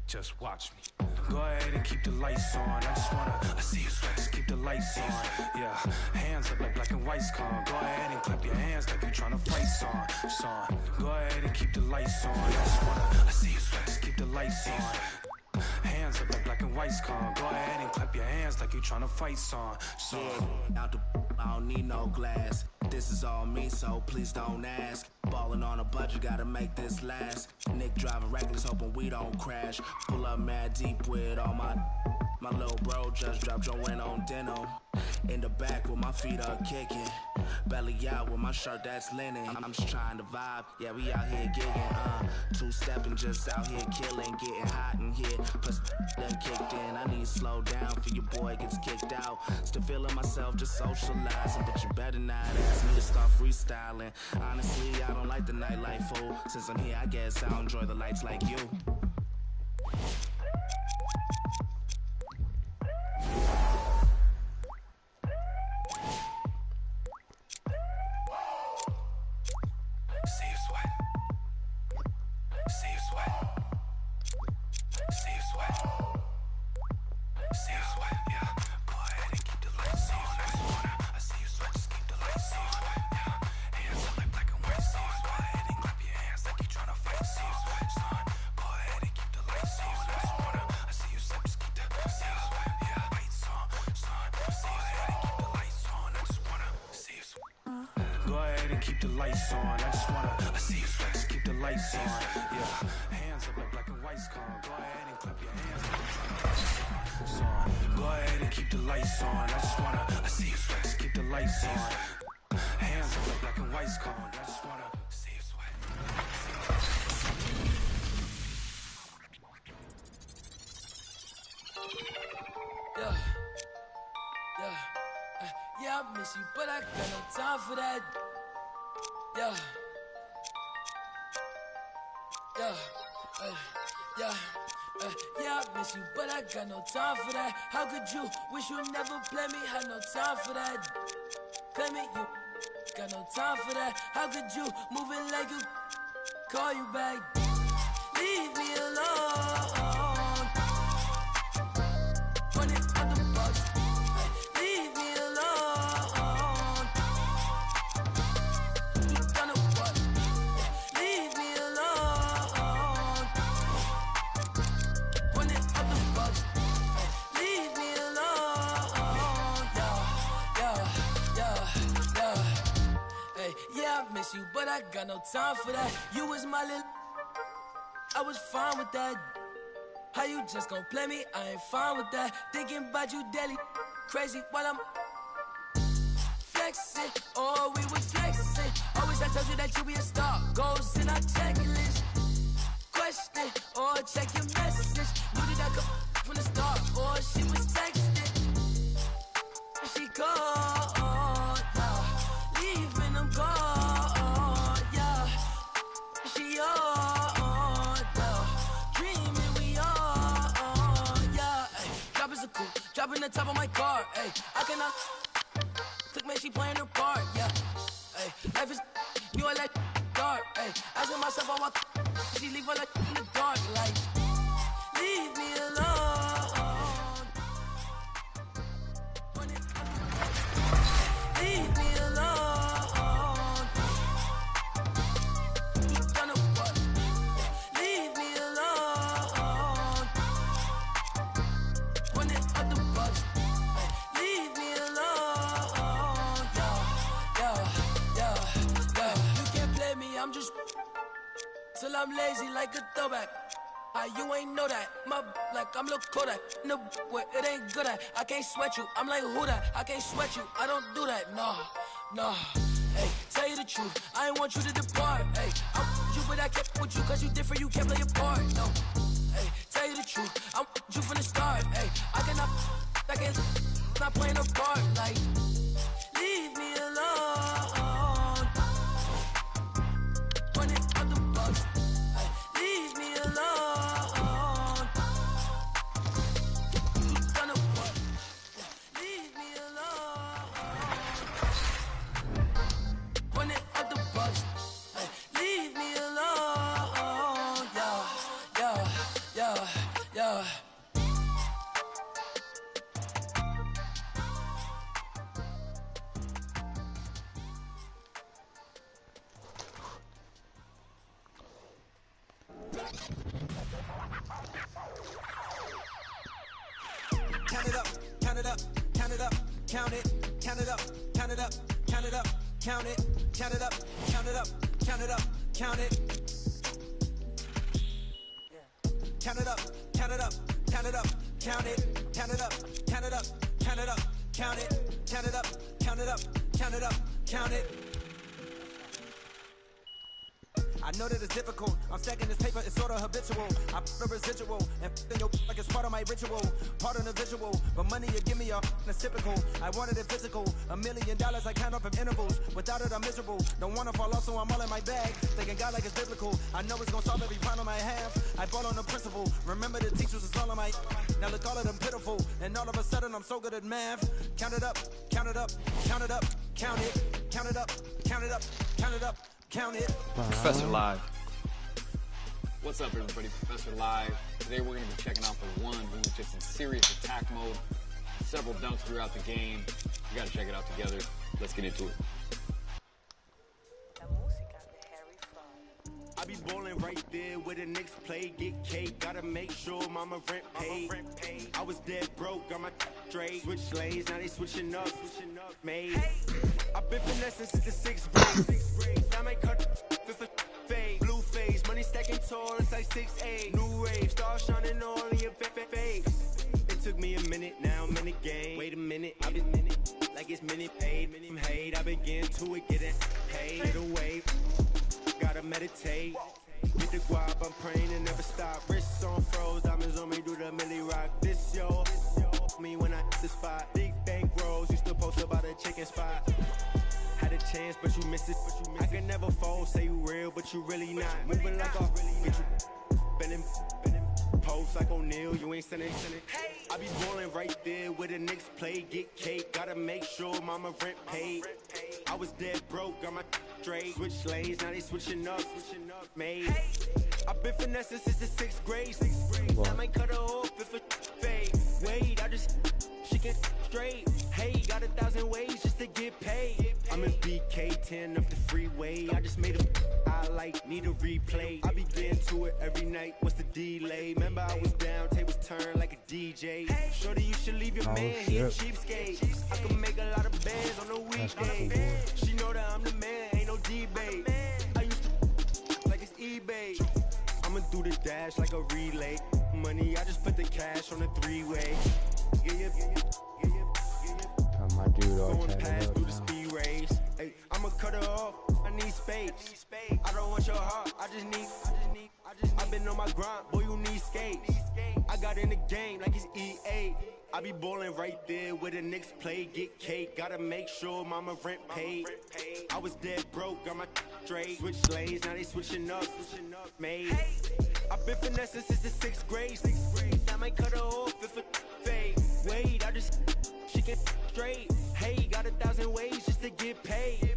just watch me. Go ahead and keep the lights on. I just wanna see you sweat. Just keep the lights on. Yeah, hands up like black and white's con. Go ahead and clap your hands like you tryna fight song. Go ahead and keep the lights on. I just wanna see you sweat. Just keep the lights on. Hands up like black and white's con. Go ahead and clap your hands like you tryna fight song. Yeah, out the I don't need no glass. This is all me, so please don't ask. Ballin' on a budget, gotta make this last. Nick driving reckless, hoping we don't crash. Pull up mad deep with all my little bro just dropped joint on denim. In the back with my feet up kicking. Belly out with my shirt that's linen. I'm just trying to vibe, yeah, we out here gigging. Two-stepping, just out here killing. Getting hot in here, plus done kicked in. I need to slow down for your boy gets kicked out. Still feeling myself, just socializing. But you better not ask me to start freestyling. Honestly, I don't like the nightlife, fool. Since I'm here, I guess I'll enjoy the lights like you. See you sweat. See you sweat. See you sweat. See you sweat. Yeah. Go ahead and keep the lights on. I just wanna see you sweat. Just keep the lights on. Yeah. Hands up like black and white. See you sweat. Go ahead and clap your hands like you tryna fight. See you sweat. Go ahead and keep the lights on. I just wanna see you sweat. Just keep the sweat. Yeah. Lights on. Go ahead and keep the lights on. I just wanna see you sweat. Go ahead and keep the lights on. I just wanna see you sweat. Just keep the lights on. Yeah. Hands up like black and white's con. Go ahead and clap your hands like you tryna fight song. Go ahead and keep the lights on. I just wanna see you sweat. Just keep the lights on. Hands up like black and white's con. I just wanna see you sweat. Yeah, yeah, I miss you, but I got no time for that. Yeah, yeah, I miss you, but I got no time for that. How could you wish you never play me? Had no time for that. claim it, you got no time for that. How could you move it like you call you back? Leave me alone. Run it up the bus. Leave me alone. You got no what? Leave me alone. Run it up the bus. Leave me alone. Yeah. Hey, yeah, I miss you, but I got no time for that. You was my little, I was fine with that. How you just gon' play me? I ain't fine with that. Thinking about you daily, crazy while I'm flexing. Oh, we was flexing. Always I told you that you be a star. Goals in our checklist. Question or check your message. Knew that I come from the start. Or she was texting. She called, yeah. Leaving them gone, yeah. She on, yeah. Dreaming we on, yeah. Ay, dropping some cool, dropping the top of my car. Ay, I cannot click, man, she playing her part, yeah. Ay, life is, you are like dark. Ay, asking myself, I walk, she leave her like in the dark, like leave me alone. Leave me alone. You done it what? Leave me alone. Run it up the bus. Leave me alone. Yeah. You can't play me, I'm just till I'm lazy like a throwback. You ain't know that, my like I'm Lil Kodak. No, what it ain't good at. I can't sweat you, I'm like who that? I can't sweat you, I don't do that. No. Hey, tell you the truth, I ain't want you to depart. Hey, I'm you, but I kept with you, cause you different, you can't play your part. No. Hey, tell you the truth, I'm you from the start. Hey, I can't not playing a part. Like, leave me alone. Run it up the bus. Leave me alone. You done it what? Leave me alone. Run it up the bus. Leave me alone. Yeah. Count it up, count it up, count it up, count it, count it up, count it up, count it up, count it, count it up, count it up, count it up, count it. Count it up, count it up, count it up, count it, count it up, count it up, count it up, count it, count it up, count it up, count it up, count it. I know that it's difficult. I'm stacking this paper, it's sort of habitual. I put a residual and f***ing your like it's part of my ritual, part of the visual. But money you give me it's typical. I wanted it physical. $1 million I count up in intervals. Without it I'm miserable. Don't wanna fall off, so I'm all in my bag. Thinking God like it's biblical. I know it's gonna solve every problem I have. I fall on the principle. Remember the teachers was all of my. Now look, all of them pitiful. And all of a sudden I'm so good at math. Count it up, count it up, count it up, count it, count it up, count it up, count it up. Count it. Professor Live. What's up, everybody? Professor Live. Today we're going to be checking out the one who was just in serious attack mode. Several dunks throughout the game. We got to check it out together. Let's get into it. I be ballin' right there where the Knicks play, get cake, gotta make sure mama rent paid. I was dead broke, got my straight, switch lanes, now they switching up, made. I've been finessing since the 6th grade, I might cut just a fade, blue face, money stacking tall, it's like 6'8", new rave, stars shining all in your face. It took me a minute, now I'm in the game, wait a minute, I've been in it, like it's minute paid, hate, I been getting to it, getting paid away. Gotta meditate, get the guap, I'm praying and never stop. Wrists on froze, diamonds on me, do the milli rock. This yo, me when I hit the spot. Big bank rolls, used to post about a chicken spot. Had a chance, but you missed it. I can never fold, say you real, but you really not. Moving like a bitch, you bending, post like O'Neal, you ain't sending. I be ballin' right there where the Knicks play, get cake. Gotta make sure mama rent paid. I was dead broke, got my straight. Switch lanes, now they switching up, made. I've been finessing since the 6th grade. I might cut her off if it fade. Wait, I just, she can straight. Hey, got 1,000 ways just to get paid. I'm in BK10 up the freeway. I just made a highlight, need a replay. I be getting to it every night, what's the delay? Remember I was down, tables turned like a DJ. Shorty, you should leave your man, he a cheapskate. I can make a lot of bands on the weekday. She know that I'm the man, ain't no debate. I used to like it's eBay. I'ma do the dash like a relay. Money, I just put the cash on the 3-way. My dude all going tatted past up through the now. speed race. Hey, I'ma cut her off. I need space. I don't want your heart. I just need. I've been on my grind, boy. You need skates. I got in the game like it's EA. I be ballin' right there where the Knicks play. Get cake. Gotta make sure mama rent paid. I was dead broke. Got my straight. Switch lanes. Now they switching up. Made. I've been finessing since the 6th grade. I might cut her off if it fade. Wait, I just. She can straight. Hey, got 1,000 ways just to get paid.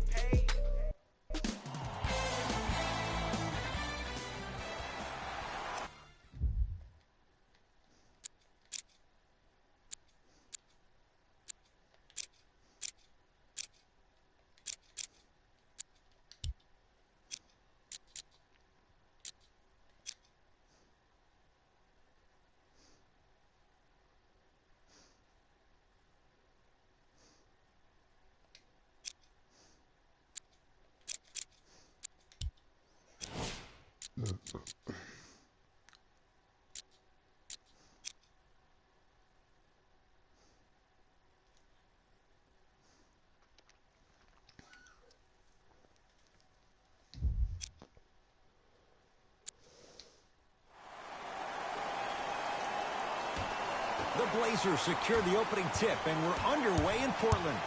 The Blazers secure the opening tip, and we're underway in Portland.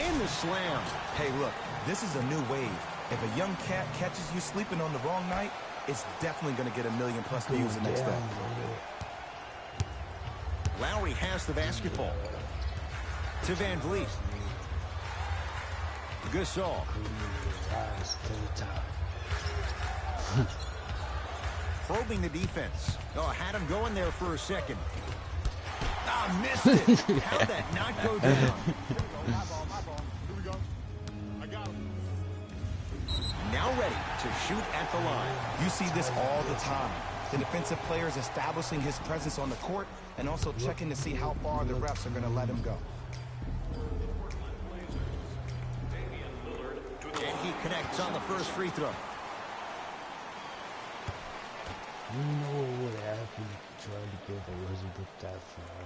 And the slam. Hey, look, this is a new wave. If a young cat catches you sleeping on the wrong night, it's definitely going to get 1 million+ views the next day. Lowry has the basketball. To Van Vliet. Gasol. Probing the defense. Oh, had him going there for a second. Ah, missed it. How'd that not go down? Here we go. I got him. Now ready to shoot at the line. You see this all the time. The defensive players establishing his presence on the court and also checking to see how far the refs are going to let him go. And he connects on the first free throw. You know what would happen trying to get Elizabeth that far.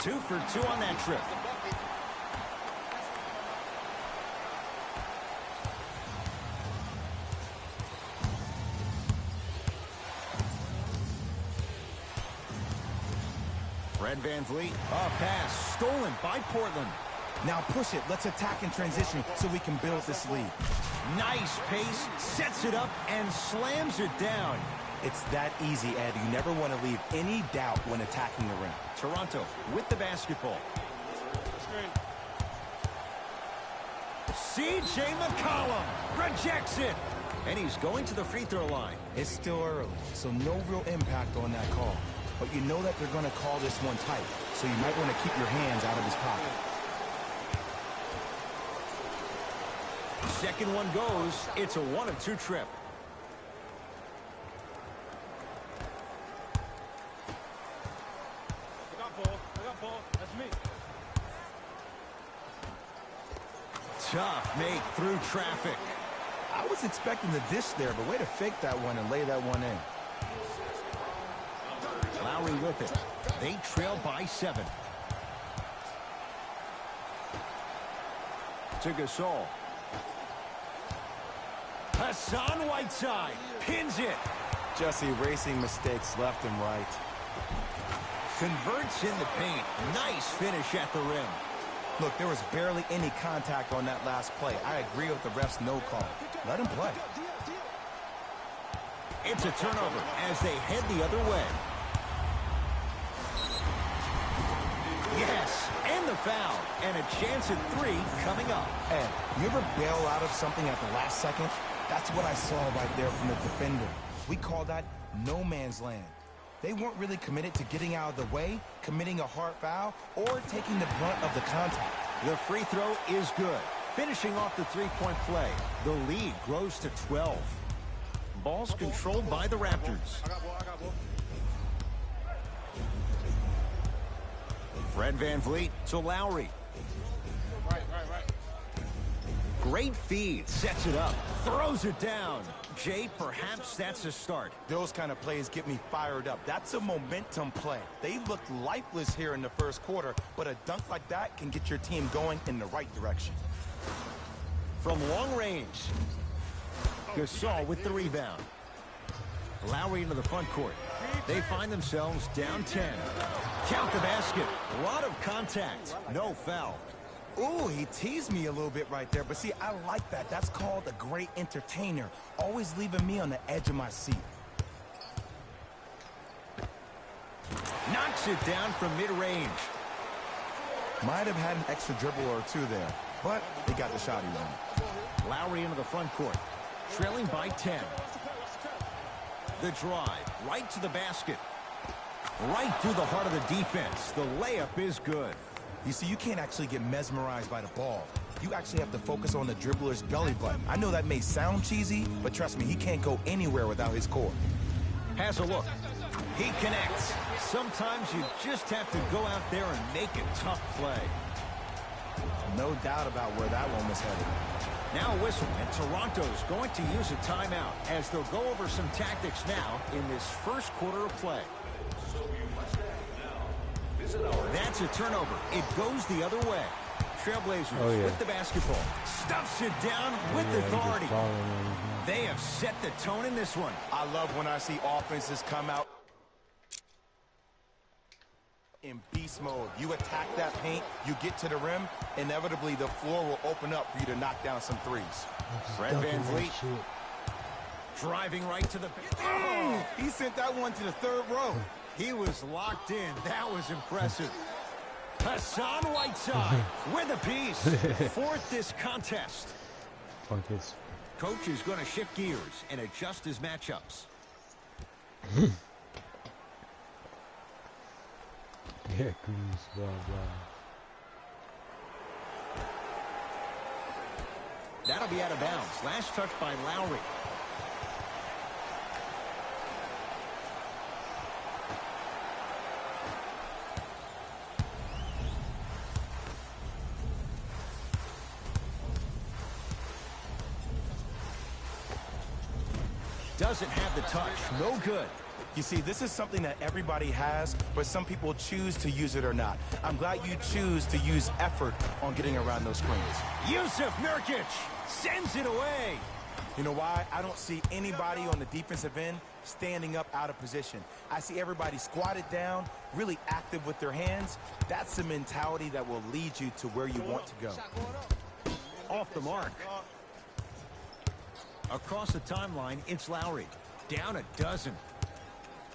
2 for 2 on that trip. Fred Van Vliet. A pass stolen by Portland. Now push it. Let's attack in transition so we can build this lead. Nice pace, sets it up, and slams it down. It's that easy, Ed. You never want to leave any doubt when attacking the rim. Toronto with the basketball. C.J. McCollum rejects it. And he's going to the free throw line. It's still early, so no real impact on that call. But you know that they're going to call this one tight, so you might want to keep your hands out of his pocket. Second one goes. It's a 1 of 2 trip. I got ball. That's me. Tough make through traffic. I was expecting the dish there, but way to fake that one and lay that one in. Lowry with it. They trail by 7. To Gasol. Hassan Whiteside pins it. Just erasing mistakes left and right. Converts in the paint. Nice finish at the rim. Look, there was barely any contact on that last play. I agree with the ref's no call. Let him play. It's a turnover as they head the other way. Yes, and the foul. And a chance at 3 coming up. Ed, you ever bail out of something at the last second? That's what I saw right there from the defender. We call that no man's land. They weren't really committed to getting out of the way, committing a hard foul, or taking the brunt of the contact. The free throw is good. Finishing off the three-point play. The lead grows to 12. Ball's controlled by the Raptors. Fred VanVleet to Lowry. Right. Great feed. Sets it up. Throws it down. Jay, perhaps that's a start. Those kind of plays get me fired up. That's a momentum play. They looked lifeless here in the first quarter, but a dunk like that can get your team going in the right direction. From long range, Gasol with the rebound. Lowry into the front court. They find themselves down 10. Count the basket. A lot of contact. No foul. Ooh, he teased me a little bit right there. But see, I like that. That's called a great entertainer. Always leaving me on the edge of my seat. Knocks it down from mid-range. Might have had an extra dribble or two there, but he got the shot he wanted. Lowry into the front court. Trailing by 10. The drive. Right to the basket. Right through the heart of the defense. The layup is good. You see, you can't actually get mesmerized by the ball. You actually have to focus on the dribbler's belly button. I know that may sound cheesy, but trust me, he can't go anywhere without his core. Has a look. He connects. Sometimes you just have to go out there and make a tough play. No doubt about where that one was headed. Now a whistle, and Toronto's going to use a timeout as they'll go over some tactics now in this first quarter of play. That's a turnover. It goes the other way. Trailblazers with the basketball. Stuffs it down with authority. They have set the tone in this one. I love when I see offenses come out in beast mode. You attack that paint, you get to the rim, inevitably the floor will open up for you to knock down some threes. Fred VanVleet driving right to the... Oh, he sent that one to the third row. He was locked in. That was impressive. Hassan Whiteside with a piece. Fourth this contest. Buckets. Coach is going to shift gears and adjust his matchups. Yeah, Cruz, blah, blah. That'll be out of bounds. Last touch by Lowry. Doesn't have the touch. No good. You see, this is something that everybody has, but some people choose to use it or not. I'm glad you choose to use effort on getting around those screens. Yusuf Nurkic sends it away. You know why? I don't see anybody on the defensive end standing up out of position. I see everybody squatted down, really active with their hands. That's the mentality that will lead you to where you want to go. Off the mark. Across the timeline, it's Lowry. Down a dozen.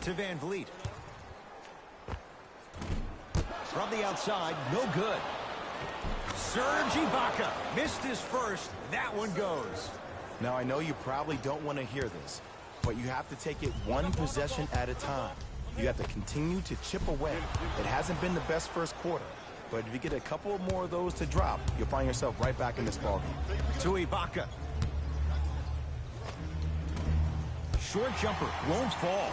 To VanVleet. From the outside, no good. Serge Ibaka missed his first. That one goes. Now, I know you probably don't want to hear this, but you have to take it one possession at a time. You have to continue to chip away. It hasn't been the best first quarter, but if you get a couple more of those to drop, you'll find yourself right back in this ballgame. To Ibaka. Short jumper won't fall.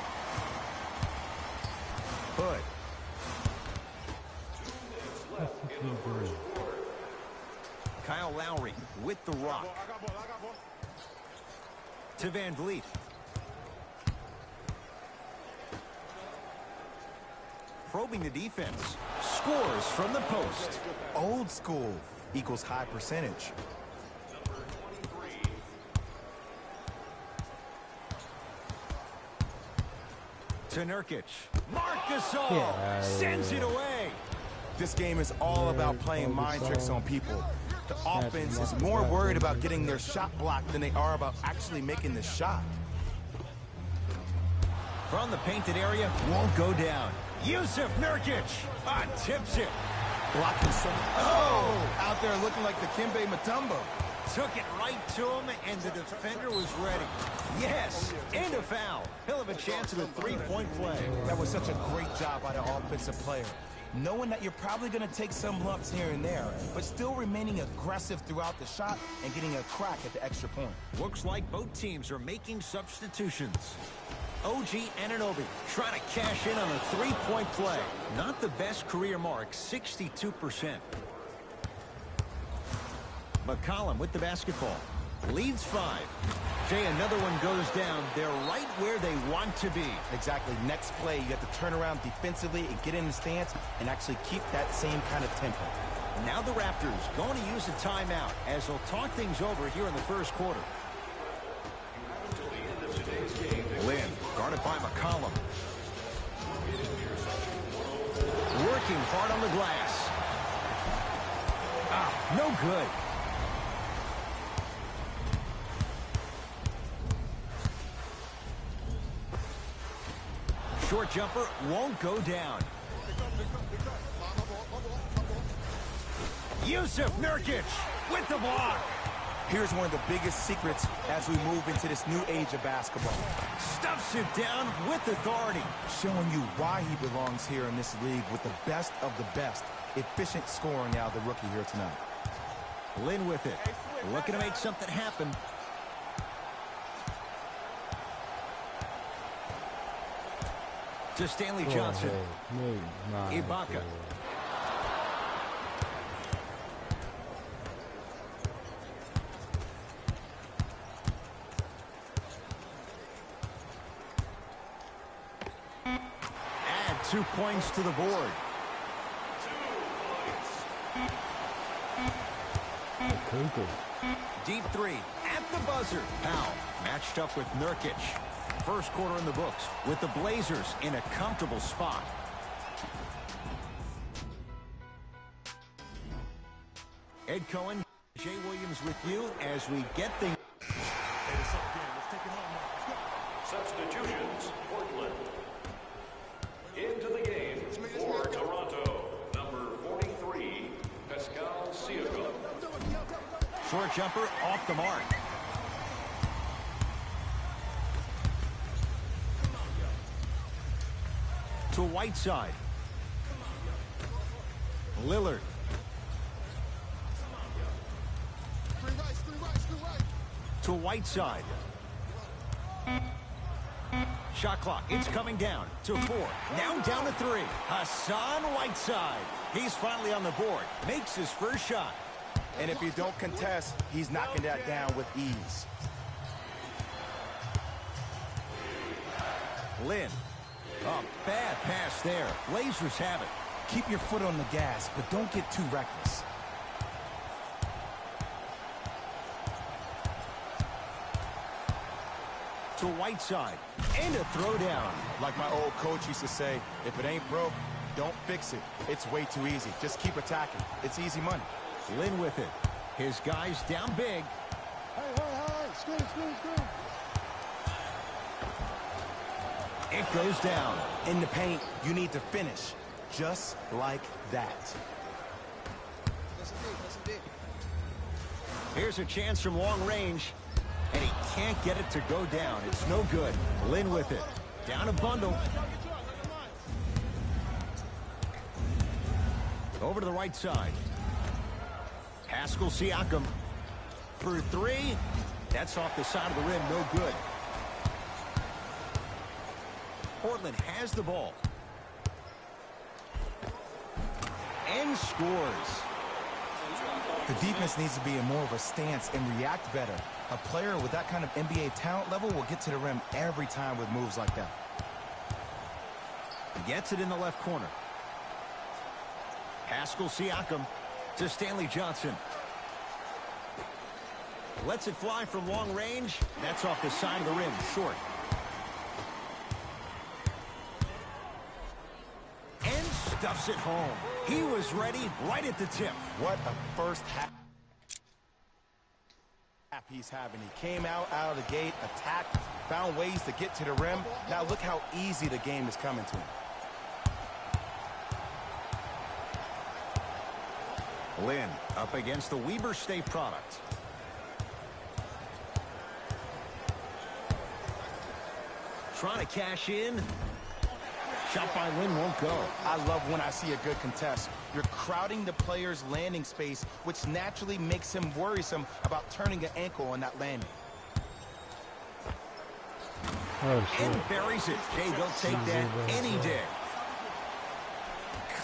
Hood. Kyle Lowry with the rock. To VanVleet. Probing the defense. Scores from the post. Old school equals high percentage. To Nurkic. Marc Gasol sends it away. This game is all about playing mind tricks on people. The offense is more worried about getting their shot blocked than they are about actually making the shot. From the painted area, won't go down. Yusuf Nurkic tips it. blocking so... Oh! Out there looking like the Kimbe Mutombo. Took it right to him, and the defender was ready. Yes, and a foul. He'll have a chance at a three-point play. That was such a great job by the offensive player. Knowing that you're probably going to take some lumps here and there, but still remaining aggressive throughout the shot and getting a crack at the extra point. Looks like both teams are making substitutions. OG Anunoby trying to cash in on a three-point play. Not the best career mark, 62%. McCollum with the basketball. Leads 5. Jay, another one goes down. They're right where they want to be. Exactly. Next play, you have to turn around defensively and get in the stance and actually keep that same kind of tempo. Now the Raptors going to use a timeout as they'll talk things over here in the first quarter. Lynn, guarded by McCollum. Working hard on the glass. Ah, no good. Short jumper won't go down. Yusuf Nurkic with the block. Here's one of the biggest secrets as we move into this new age of basketball. Stuffs it down with authority. Showing you why he belongs here in this league with the best of the best. Efficient scoring out of the rookie here tonight. Lynn with it. Looking to make something happen. To Stanley Johnson. Ibaka. Add 2 points to the board. Deep 3 at the buzzer. Powell matched up with Nurkic. First quarter in the books with the Blazers in a comfortable spot. Ed Cohen, Jay Williams with you as we get things. Substitutions, Portland. Into the game for Toronto, number 43, Pascal Siakam. Short jumper off the mark. To Whiteside. Lillard. To Whiteside. Shot clock. It's coming down to 4. Now down to 3. Hassan Whiteside. He's finally on the board. Makes his first shot. And if you don't contest, he's knocking that down with ease. Lynn. A bad pass there. Blazers have it. Keep your foot on the gas, but don't get too reckless. To Whiteside. And a throwdown. Like my old coach used to say, if it ain't broke, don't fix it. It's way too easy. Just keep attacking. It's easy money. Lynn with it. His guys down big. Hey. Screw. It goes down. In the paint, you need to finish. Just like that. Here's a chance from long range. And he can't get it to go down. It's no good. Lynn with it. Down a bundle. Over to the right side. Pascal Siakam. For 3. That's off the side of the rim. No good. Portland has the ball. And scores. The defense needs to be in more of a stance and react better. A player with that kind of NBA talent level will get to the rim every time with moves like that. Gets it in the left corner. Pascal Siakam to Stanley Johnson. Lets it fly from long range. That's off the side of the rim, short. And stuffs it home. He was ready right at the tip. What a first half he's having. He came out of the gate, attacked, found ways to get to the rim. Now look how easy the game is coming to him. Lynn up against the Weber State product. Trying to cash in. Shot by Lynn won't go. I love when I see a good contest. You're crowding the player's landing space, which naturally makes him worrisome about turning an ankle on that landing. And buries it. Jay, they'll take that any day.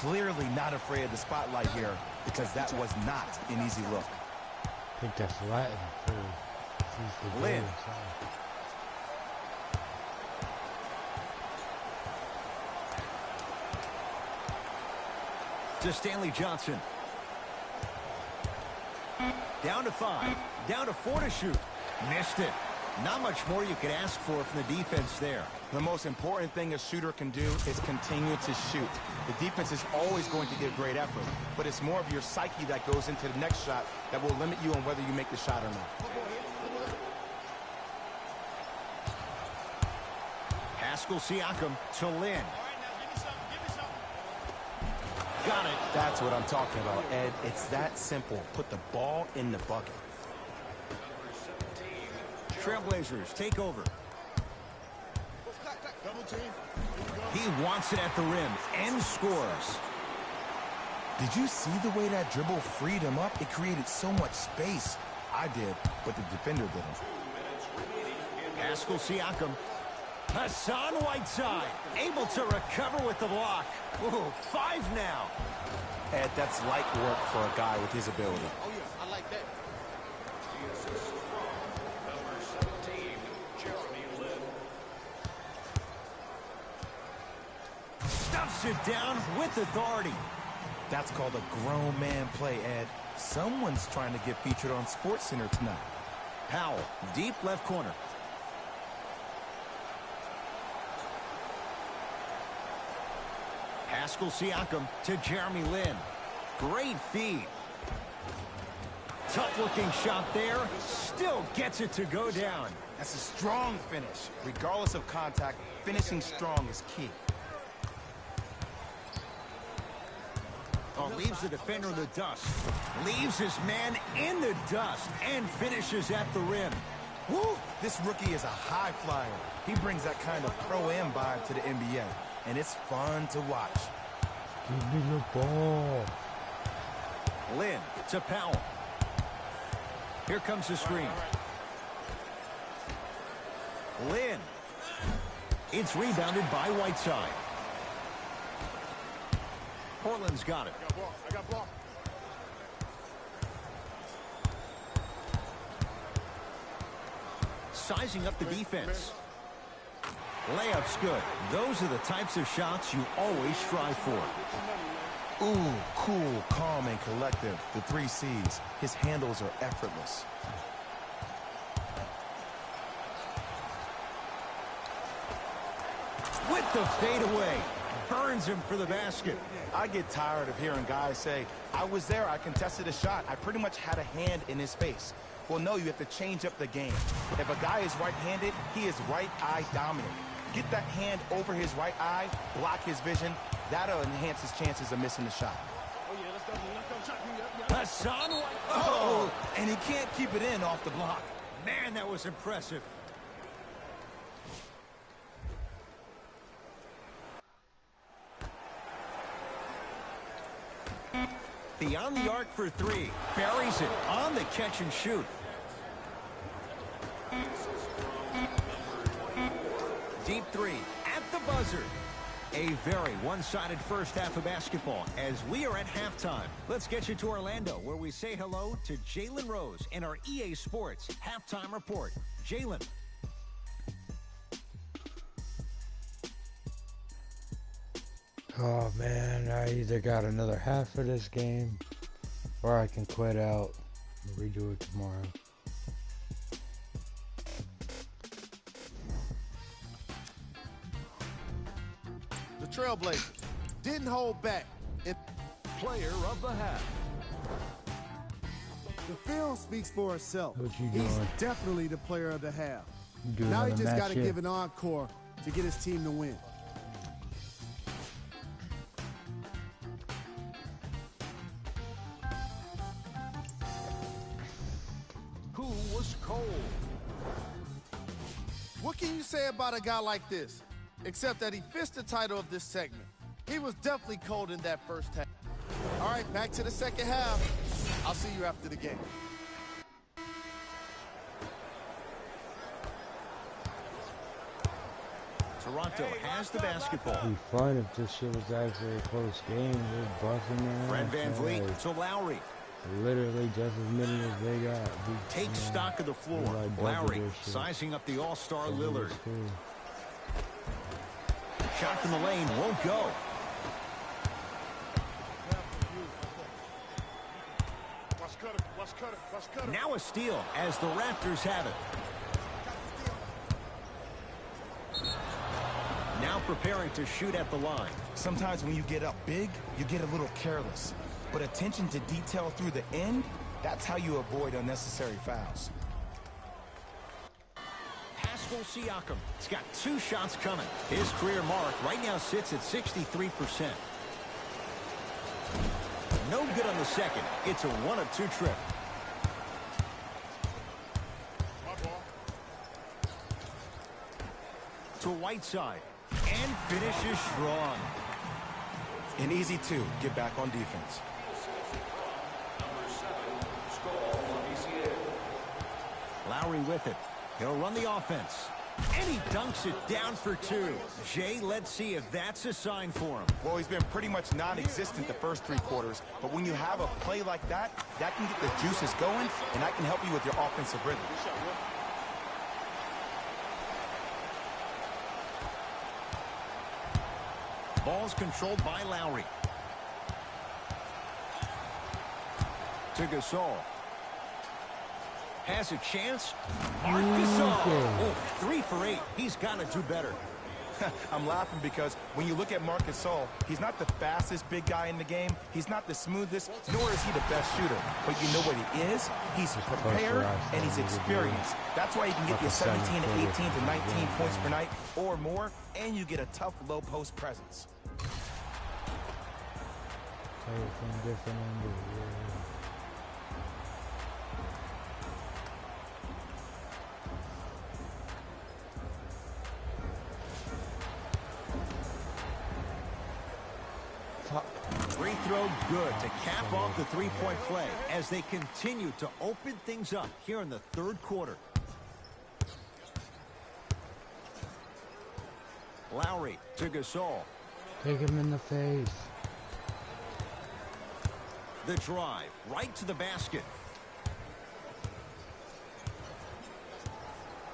Clearly not afraid of the spotlight here, because that was not an easy look. I think that's Latin for Lynn. To Stanley Johnson. Down to 5. Down to 4 to shoot. Missed it. Not much more you could ask for from the defense there. The most important thing a shooter can do is continue to shoot. The defense is always going to give great effort, but it's more of your psyche that goes into the next shot that will limit you on whether you make the shot or not. Pascal Siakam to Lynn. Got it. That's what I'm talking about, Ed. It's that simple. Put the ball in the bucket. Trailblazers take over. He wants it at the rim and scores. Did you see the way that dribble freed him up? It created so much space. I did, but the defender didn't. Pascal Siakam. Hassan Whiteside able to recover with the block. Ooh, 5 now. Ed, that's light work for a guy with his ability. Oh, yeah, I like that. Stuffs it down with authority. That's called a grown man play, Ed. Someone's trying to get featured on SportsCenter tonight. Powell, deep left corner. Pascal Siakam to Jeremy Lin. Great feed. Tough-looking shot there. Still gets it to go down. That's a strong finish. Regardless of contact, finishing strong is key. Oh, leaves the defender in the dust. Leaves his man in the dust and finishes at the rim. Woo! This rookie is a high flyer. He brings that kind of pro-am vibe to the NBA, and it's fun to watch. Give me the ball. Lynn to Powell. Here comes the screen. Lynn. It's rebounded by Whiteside. Portland's got it. I got ball. Sizing up the defense. Layup's good. Those are the types of shots you always strive for. Ooh, cool, calm, and collective. The 3 C's. His handles are effortless. With the fadeaway. Burns him for the basket. I get tired of hearing guys say, I was there, I contested a shot, I pretty much had a hand in his face. Well, no, you have to change up the game. If a guy is right-handed, he is right eye dominant. Get that hand over his right eye, block his vision. That'll enhance his chances of missing the shot. Oh, yeah, let's go. Hassan White. Oh, and he can't keep it in off the block. Man, that was impressive. Beyond the arc for 3. Buries it on the catch and shoot. Deep 3 at the buzzer. A very one-sided first half of basketball as we are at halftime. Let's get you to Orlando where we say hello to Jalen Rose in our EA Sports Halftime Report. Jalen. Oh man, I either got another half of this game or I can quit out and redo it tomorrow. The Trailblazers didn't hold back. Player of the half. The film speaks for itself. What you He's doing? definitely the player of the half. You doing Now he another just match got to yet? give an encore to get his team to win. cold. What can you say about a guy like this? Except that he fished the title of this segment. He was definitely cold in that first half. All right, back to the second half. I'll see you after the game. Toronto has the basketball. It'd be fun if this shit was actually a close game. They're buffing their Fred ass, Van Vliet like, to Lowry. literally just as many as they got. Take stock of the floor. Like Lowry sizing up the all-star Lillard. Shot from the lane won't go. Now a steal as the Raptors have it. Now preparing to shoot at the line. Sometimes when you get up big, you get a little careless. But attention to detail through the end, that's how you avoid unnecessary fouls. Pascal Siakam. He's got 2 shots coming. His career mark right now sits at 63%. No good on the second. It's a 1 of 2 trip. To Whiteside. And finishes strong. An easy 2. Get back on defense. Lowry with it. He'll run the offense. And he dunks it down for 2. Jay, let's see if that's a sign for him. Well, he's been pretty much non-existent the first 3 quarters, but when you have a play like that, that can get the juices going, and that can help you with your offensive rhythm. Ball's controlled by Lowry. To Gasol. Has a chance. Marc Gasol. Oh, 3 for 8. He's got to do better. I'm laughing because when you look at Marc Gasol, he's not the fastest big guy in the game. He's not the smoothest, nor is he the best shooter. But you know what he is? He's prepared and he's experienced. That's why he can get you 17 to 18 to 19 points per night or more, and you get a tough low post presence. Different angles, yeah. 3 throw good to cap off the 3-point play as they continue to open things up here in the 3rd quarter. Lowry to Gasol. Take him in the face. The drive right to the basket.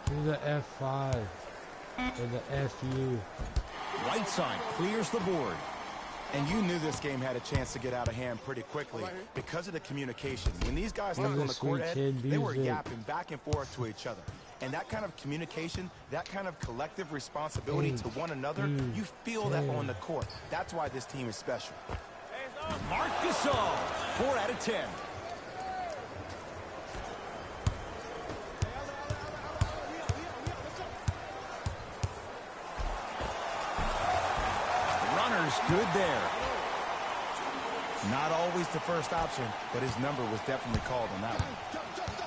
Do the F5 or the FU. Whiteside clears the board. And you knew this game had a chance to get out of hand pretty quickly because of the communication. When these guys stepped on the court, Ed, they were yapping back and forth to each other. And that kind of communication, that kind of collective responsibility to one another, you feel that on the court. That's why this team is special. Marc Gasol, 4 out of 10. Runner's good there. Not always the first option, but his number was definitely called on that one.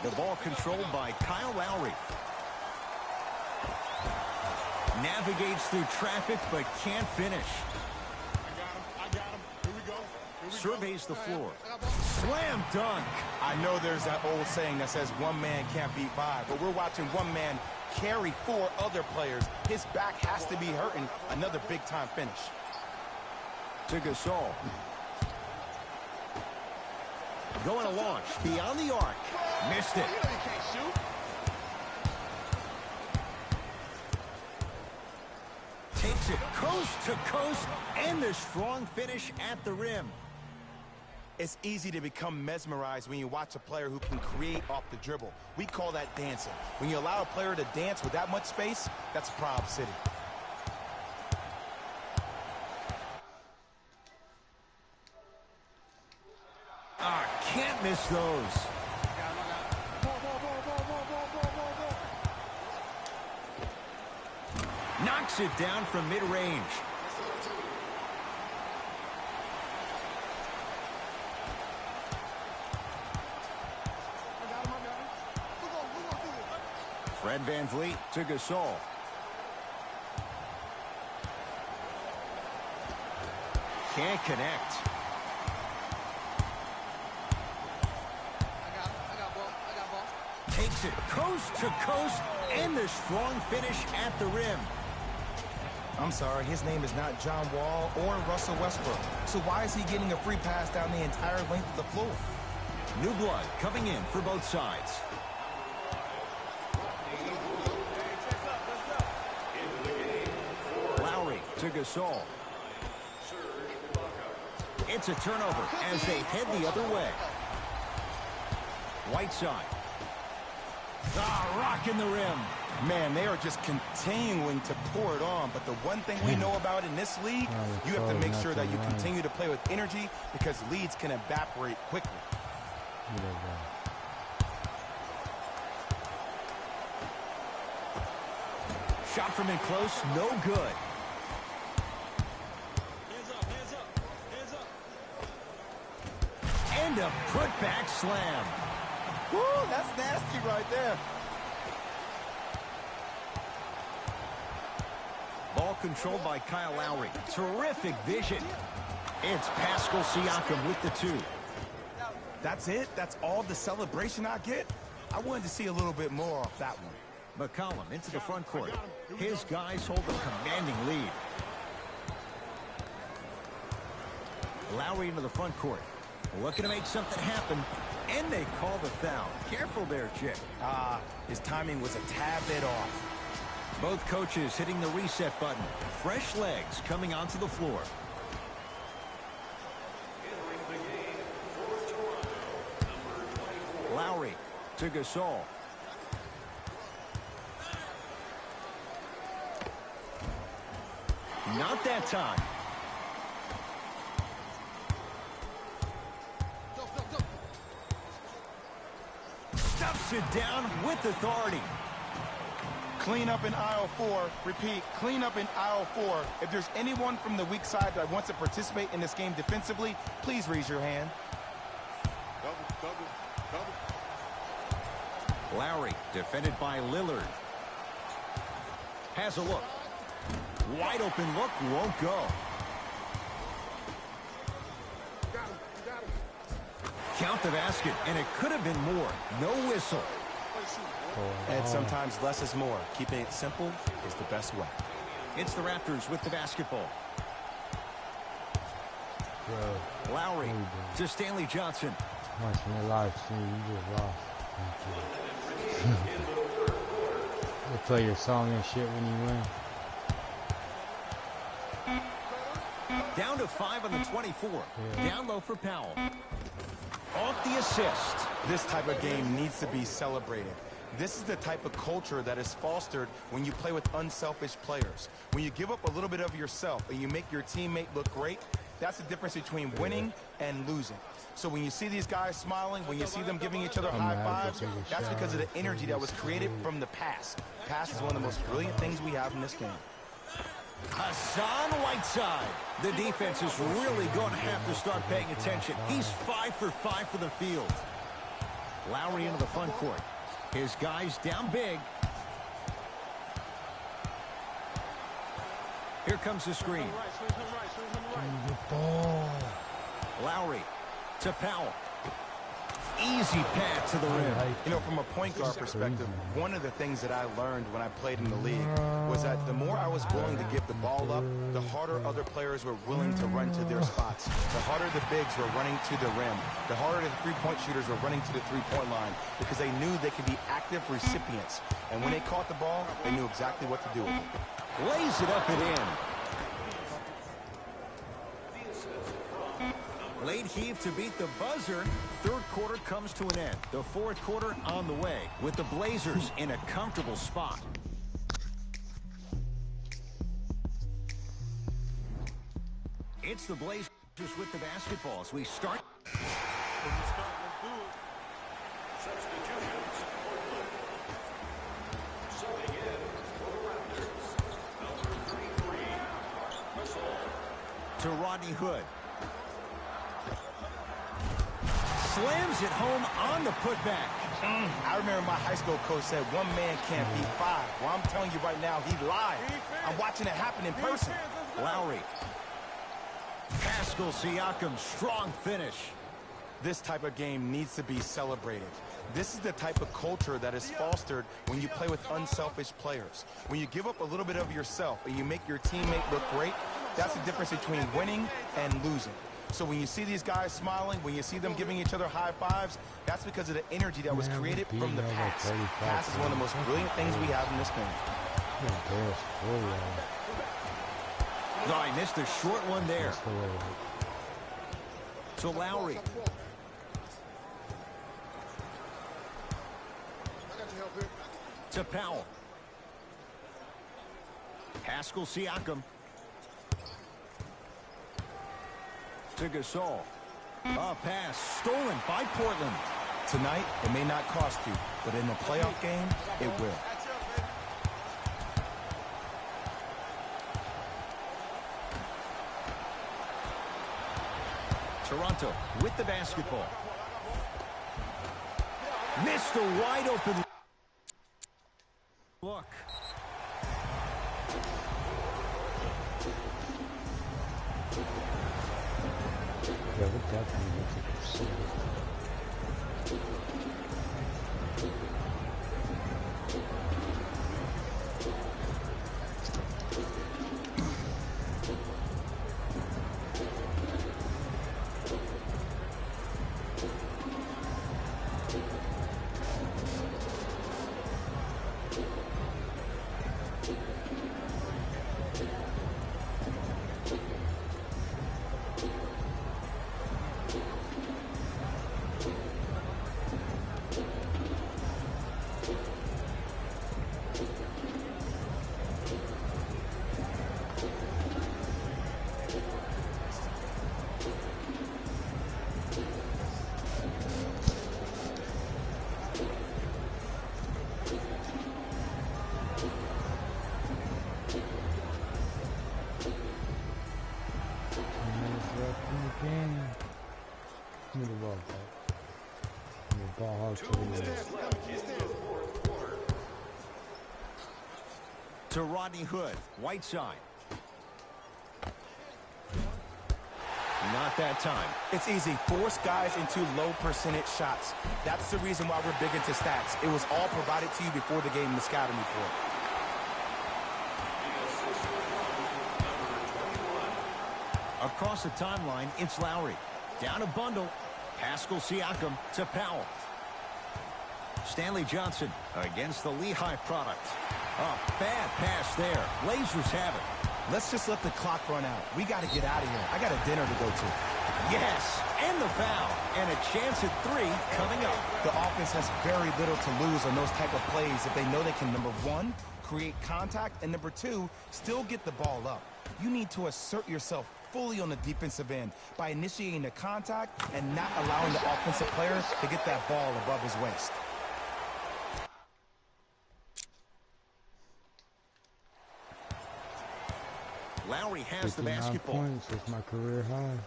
The ball controlled by Kyle Lowry. Navigates through traffic, but can't finish. Surveys the floor. Slam dunk. I know there's that old saying that says one man can't beat 5, but we're watching one man carry 4 other players. His back has to be hurting. Another big-time finish. To Gasol. Going to launch beyond the arc. Missed it. Takes it coast to coast and the strong finish at the rim. It's easy to become mesmerized when you watch a player who can create off the dribble. We call that dancing. When you allow a player to dance with that much space, that's Prob City. Can't miss those. Knocks it down from mid-range. Fred VanVleet to Gasol. Can't connect. I got ball. Takes it coast to coast, and the strong finish at the rim. I'm sorry, his name is not John Wall or Russell Westbrook. So why is he getting a free pass down the entire length of the floor? New blood coming in for both sides. Lowry to Gasol. It's a turnover as they head the other way. Whiteside. Rocking the rim. Man, they are just continuing to pour it on. But the one thing we know about in this league, you have to make sure that you continue to play with energy because leads can evaporate quickly. Shot from in close, no good. And a put-back slam. Woo, that's nasty right there. Ball controlled by Kyle Lowry. Terrific vision. It's Pascal Siakam with the 2. That's it? That's all the celebration I get? I wanted to see a little bit more off that one. McCollum into the front court. His guys hold a commanding lead. Lowry into the front court. Looking to make something happen. And they call the foul. Careful there, Chick. His timing was a tad bit off. Both coaches hitting the reset button. Fresh legs coming onto the floor. Lowry to Gasol. Not that time. Stuffs it down with authority. Clean up in aisle 4. Repeat, clean up in aisle 4. If there's anyone from the weak side that wants to participate in this game defensively, please raise your hand. Lowry defended by Lillard. Has a look. Wide open look, won't go. Count the basket, and it could have been more. No whistle. And sometimes less is more. Keeping it simple is the best way. It's the Raptors with the basketball. Lowry to Stanley Johnson. Watching the live stream, you just lost. They play your song and shit when you win. Down to 5 on the 24. Down low for Powell. Off the assist. This type of game needs to be celebrated. This is the type of culture that is fostered when you play with unselfish players. When you give up a little bit of yourself and you make your teammate look great, that's the difference between winning and losing. So when you see these guys smiling, when you see them giving each other high fives, that's because of the energy that was created from the pass. Pass is one of the most brilliant things we have in this game. Hassan Whiteside. The defense is really going to have to start paying attention. He's 5 for 5 for the field. Lowry into the front court. His guys down big. Here comes the screen. Lowry to Powell. Easy pass to the rim. You know, from a point guard perspective, one of the things that I learned when I played in the league was that the more I was willing to give the ball up, the harder other players were willing to run to their spots. The harder the bigs were running to the rim. The harder the three-point shooters were running to the three-point line because they knew they could be active recipients. And when they caught the ball, they knew exactly what to do with it. Lays it up and in. Late heave to beat the buzzer. Third quarter comes to an end. The fourth quarter on the way with the Blazers in a comfortable spot. It's the Blazers with the basketball as we start. Substitutions. Subbing in for the Raptors, number 33, Russell. To Rodney Hood. Slams it home on the putback. I remember my high school coach said one man can't beat five. Well, I'm telling you right now, he lied. I'm watching it happen in person. Lowry. Pascal Siakam, strong finish. This type of game needs to be celebrated. This is the type of culture that is fostered when you play with unselfish players. When you give up a little bit of yourself and you make your teammate look great, that's the difference between winning and losing. So when you see these guys smiling, when you see them giving each other high fives, that's because of the energy that was created from the pass. Pass is one of the most brilliant things we have in this game. No, I missed a short one there. So Lowry. To Powell. Pascal Siakam. To Gasol. A pass stolen by Portland. Tonight, it may not cost you, but in a playoff game, it will. Toronto with the basketball. Missed a wide open look. Yeah, we're definitely going to pursue. To Rodney Hood, Whiteside. Not that time. It's easy. Force guys into low percentage shots. That's the reason why we're big into stats. It was all provided to you before the game in the scouting report. Across the timeline, it's Lowry. Down a bundle. Pascal Siakam to Powell. Stanley Johnson against the Lehigh product. Oh, bad pass there. Blazers have it. Let's just let the clock run out. We got to get out of here. I got a dinner to go to. Yes, and the foul. And a chance at three coming up. The offense has very little to lose on those type of plays if they know they can, number one, create contact, and number two, still get the ball up. You need to assert yourself fully on the defensive end by initiating the contact and not allowing the offensive player to get that ball above his waist. Lowry has the basketball. Points is my career high.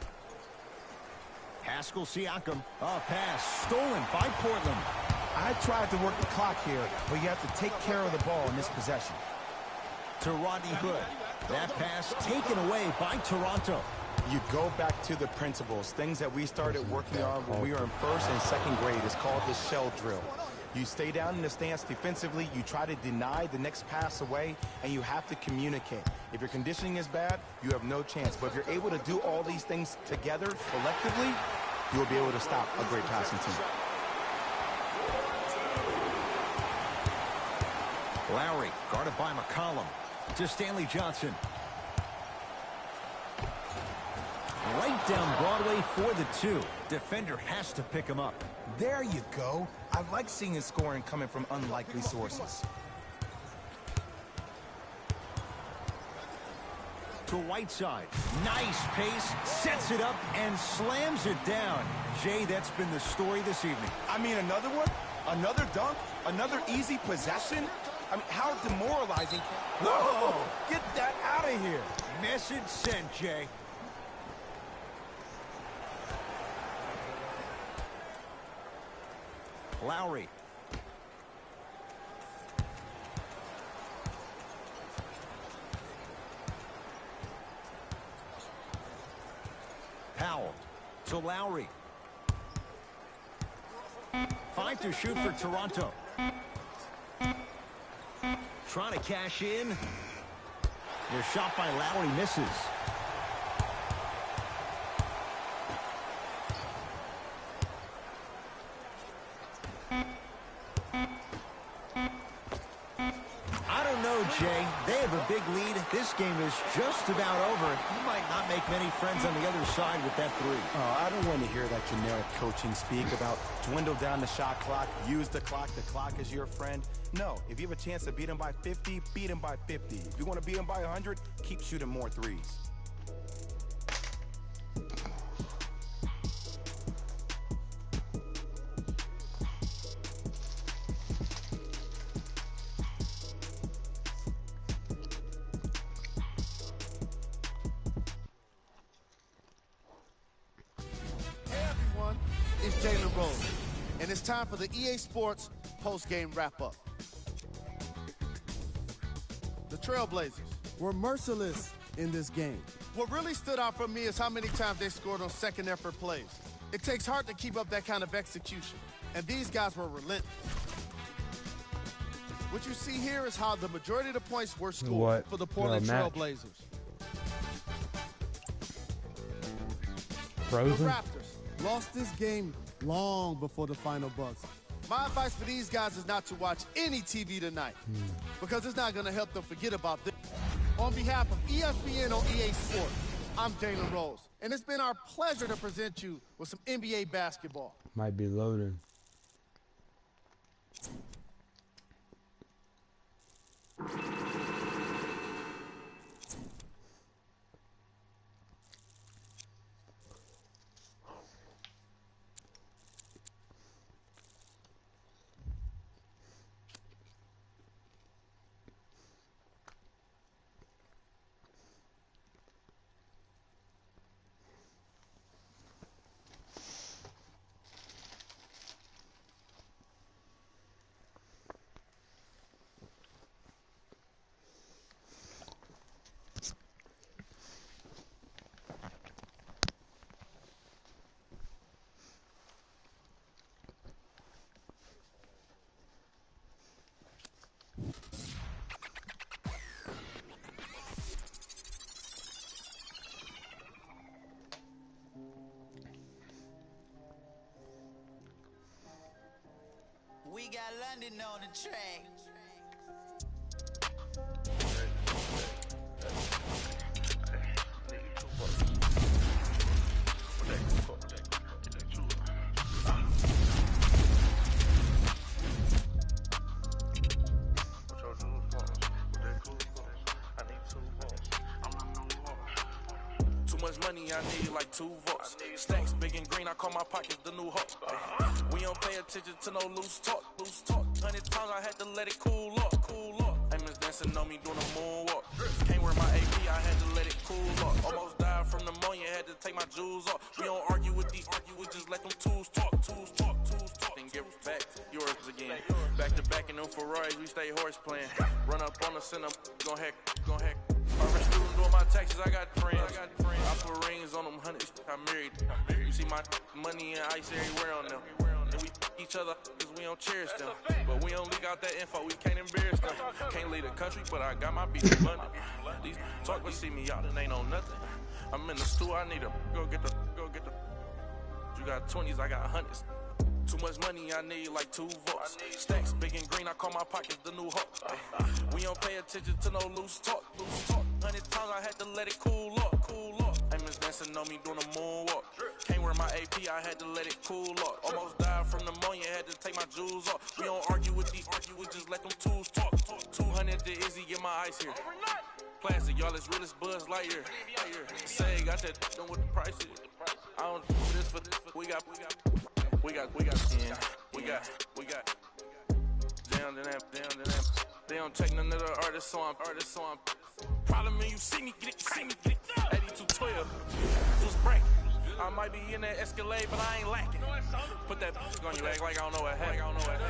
Pascal Siakam, a pass stolen by Portland. I tried to work the clock here, but you have to take care of the ball in this possession. To Rodney Hood. That pass taken away by Toronto. You go back to the principles, things that we started working on when we were in first and second grade. It's called the shell drill. You stay down in the stance defensively, you try to deny the next pass away, and you have to communicate. If your conditioning is bad, you have no chance. But if you're able to do all these things together, collectively, you'll be able to stop a great passing team. Lowry, guarded by McCollum. To Stanley Johnson. Right down Broadway for the two. Defender has to pick him up. There you go. I like seeing the scoring coming from unlikely sources. To Whiteside. Nice pace, sets it up, and slams it down. Jay, that's been the story this evening. I mean, another one? Another dunk? Another easy possession? I mean, how demoralizing. Whoa! Get that out of here. Message sent, Jay. Lowry to Lowry. 5 to shoot for Toronto. Trying to cash in. Their shot by Lowry misses. I don't know, Jay. They have a big lead. This game is just about over. You might not make many friends on the other side with that three. Oh, I don't want to hear that generic coaching speak about dwindle down the shot clock, use the clock is your friend. No, if you have a chance to beat them by 50, beat them by 50. If you want to beat them by 100, keep shooting more threes. And it's time for the EA Sports post-game wrap-up. The Trailblazers were merciless in this game. What really stood out for me is how many times they scored on second effort plays. It takes heart to keep up that kind of execution, and these guys were relentless. What you see here is how the majority of the points were scored for the Portland Trailblazers. Frozen? The Raptors lost this game long before the final buzzer. My advice for these guys is not to watch any TV tonight because it's not going to help them forget about this. On behalf of ESPN on EA Sports, I'm Jalen Rose, and it's been our pleasure to present you with some NBA basketball. Might be loading. We got London on the track. Too much money, I need like 2 votes. Stacks big and green, I call my pockets the new hope. We don't pay attention to no loose talk. 100 times I had to let it cool up. Amos dancing on me doing a moonwalk. Can't wear my AP, I had to let it cool up. Almost died from pneumonia, had to take my jewels off. We don't argue with these, we just let them tools talk. Then get back, yours again. Back to back in them Ferraris, we stay horse playing. Run up on us and I'm gon' hack. Private student doing my taxes, I got friends. I put rings on them hundreds, I married. You see my money and ice everywhere on them. And we each other cause we don't cherish them. But we don't leak out that info, we can't embarrass them. Can't leave the country, but I got my beats in London. These talk but see me out and ain't on nothing. I'm in the stew, I need to go get the. You got 20s, I got hundreds. Too much money, I need like 2 votes. Stacks big and green, I call my pockets the new hope. We don't pay attention to no loose talk. 100 times I had to let it cool up. Amos dancing on me doing a moonwalk. Can't wear my AP, I had to let it cool up. Almost died from pneumonia, had to take my jewels off. We don't argue with these, we just let them tools talk. 200 to Izzy, get my ice here. Plastic, y'all as real as Buzz Lightyear. Say, got that done with the prices. I don't do this for this. We got 10. We got down to them. They don't take none of the artists, so I'm problem when you see me get it. 8212, just break. I might be in that Escalade, but I ain't lacking. Put that on you, act like I don't know what happened.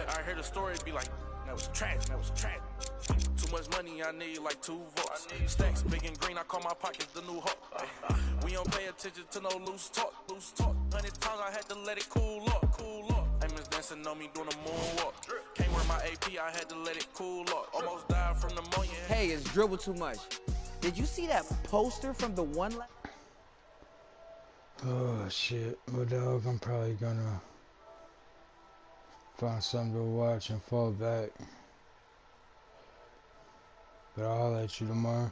I heard the story be like, that was trash. Too much money, I need like 2 votes. Stacks big and green, I call my pockets the new Hulk. We don't pay attention to no loose talk. 100 times I had to let it cool up. Amos dancing on me doing a moonwalk. Can't wear my AP, I had to let it cool up. Almost died from pneumonia. Hey, it's dribble too much. Did you see that poster from the one? Oh shit, well dog, I'm probably gonna find something to watch and fall back. But I'll let you tomorrow.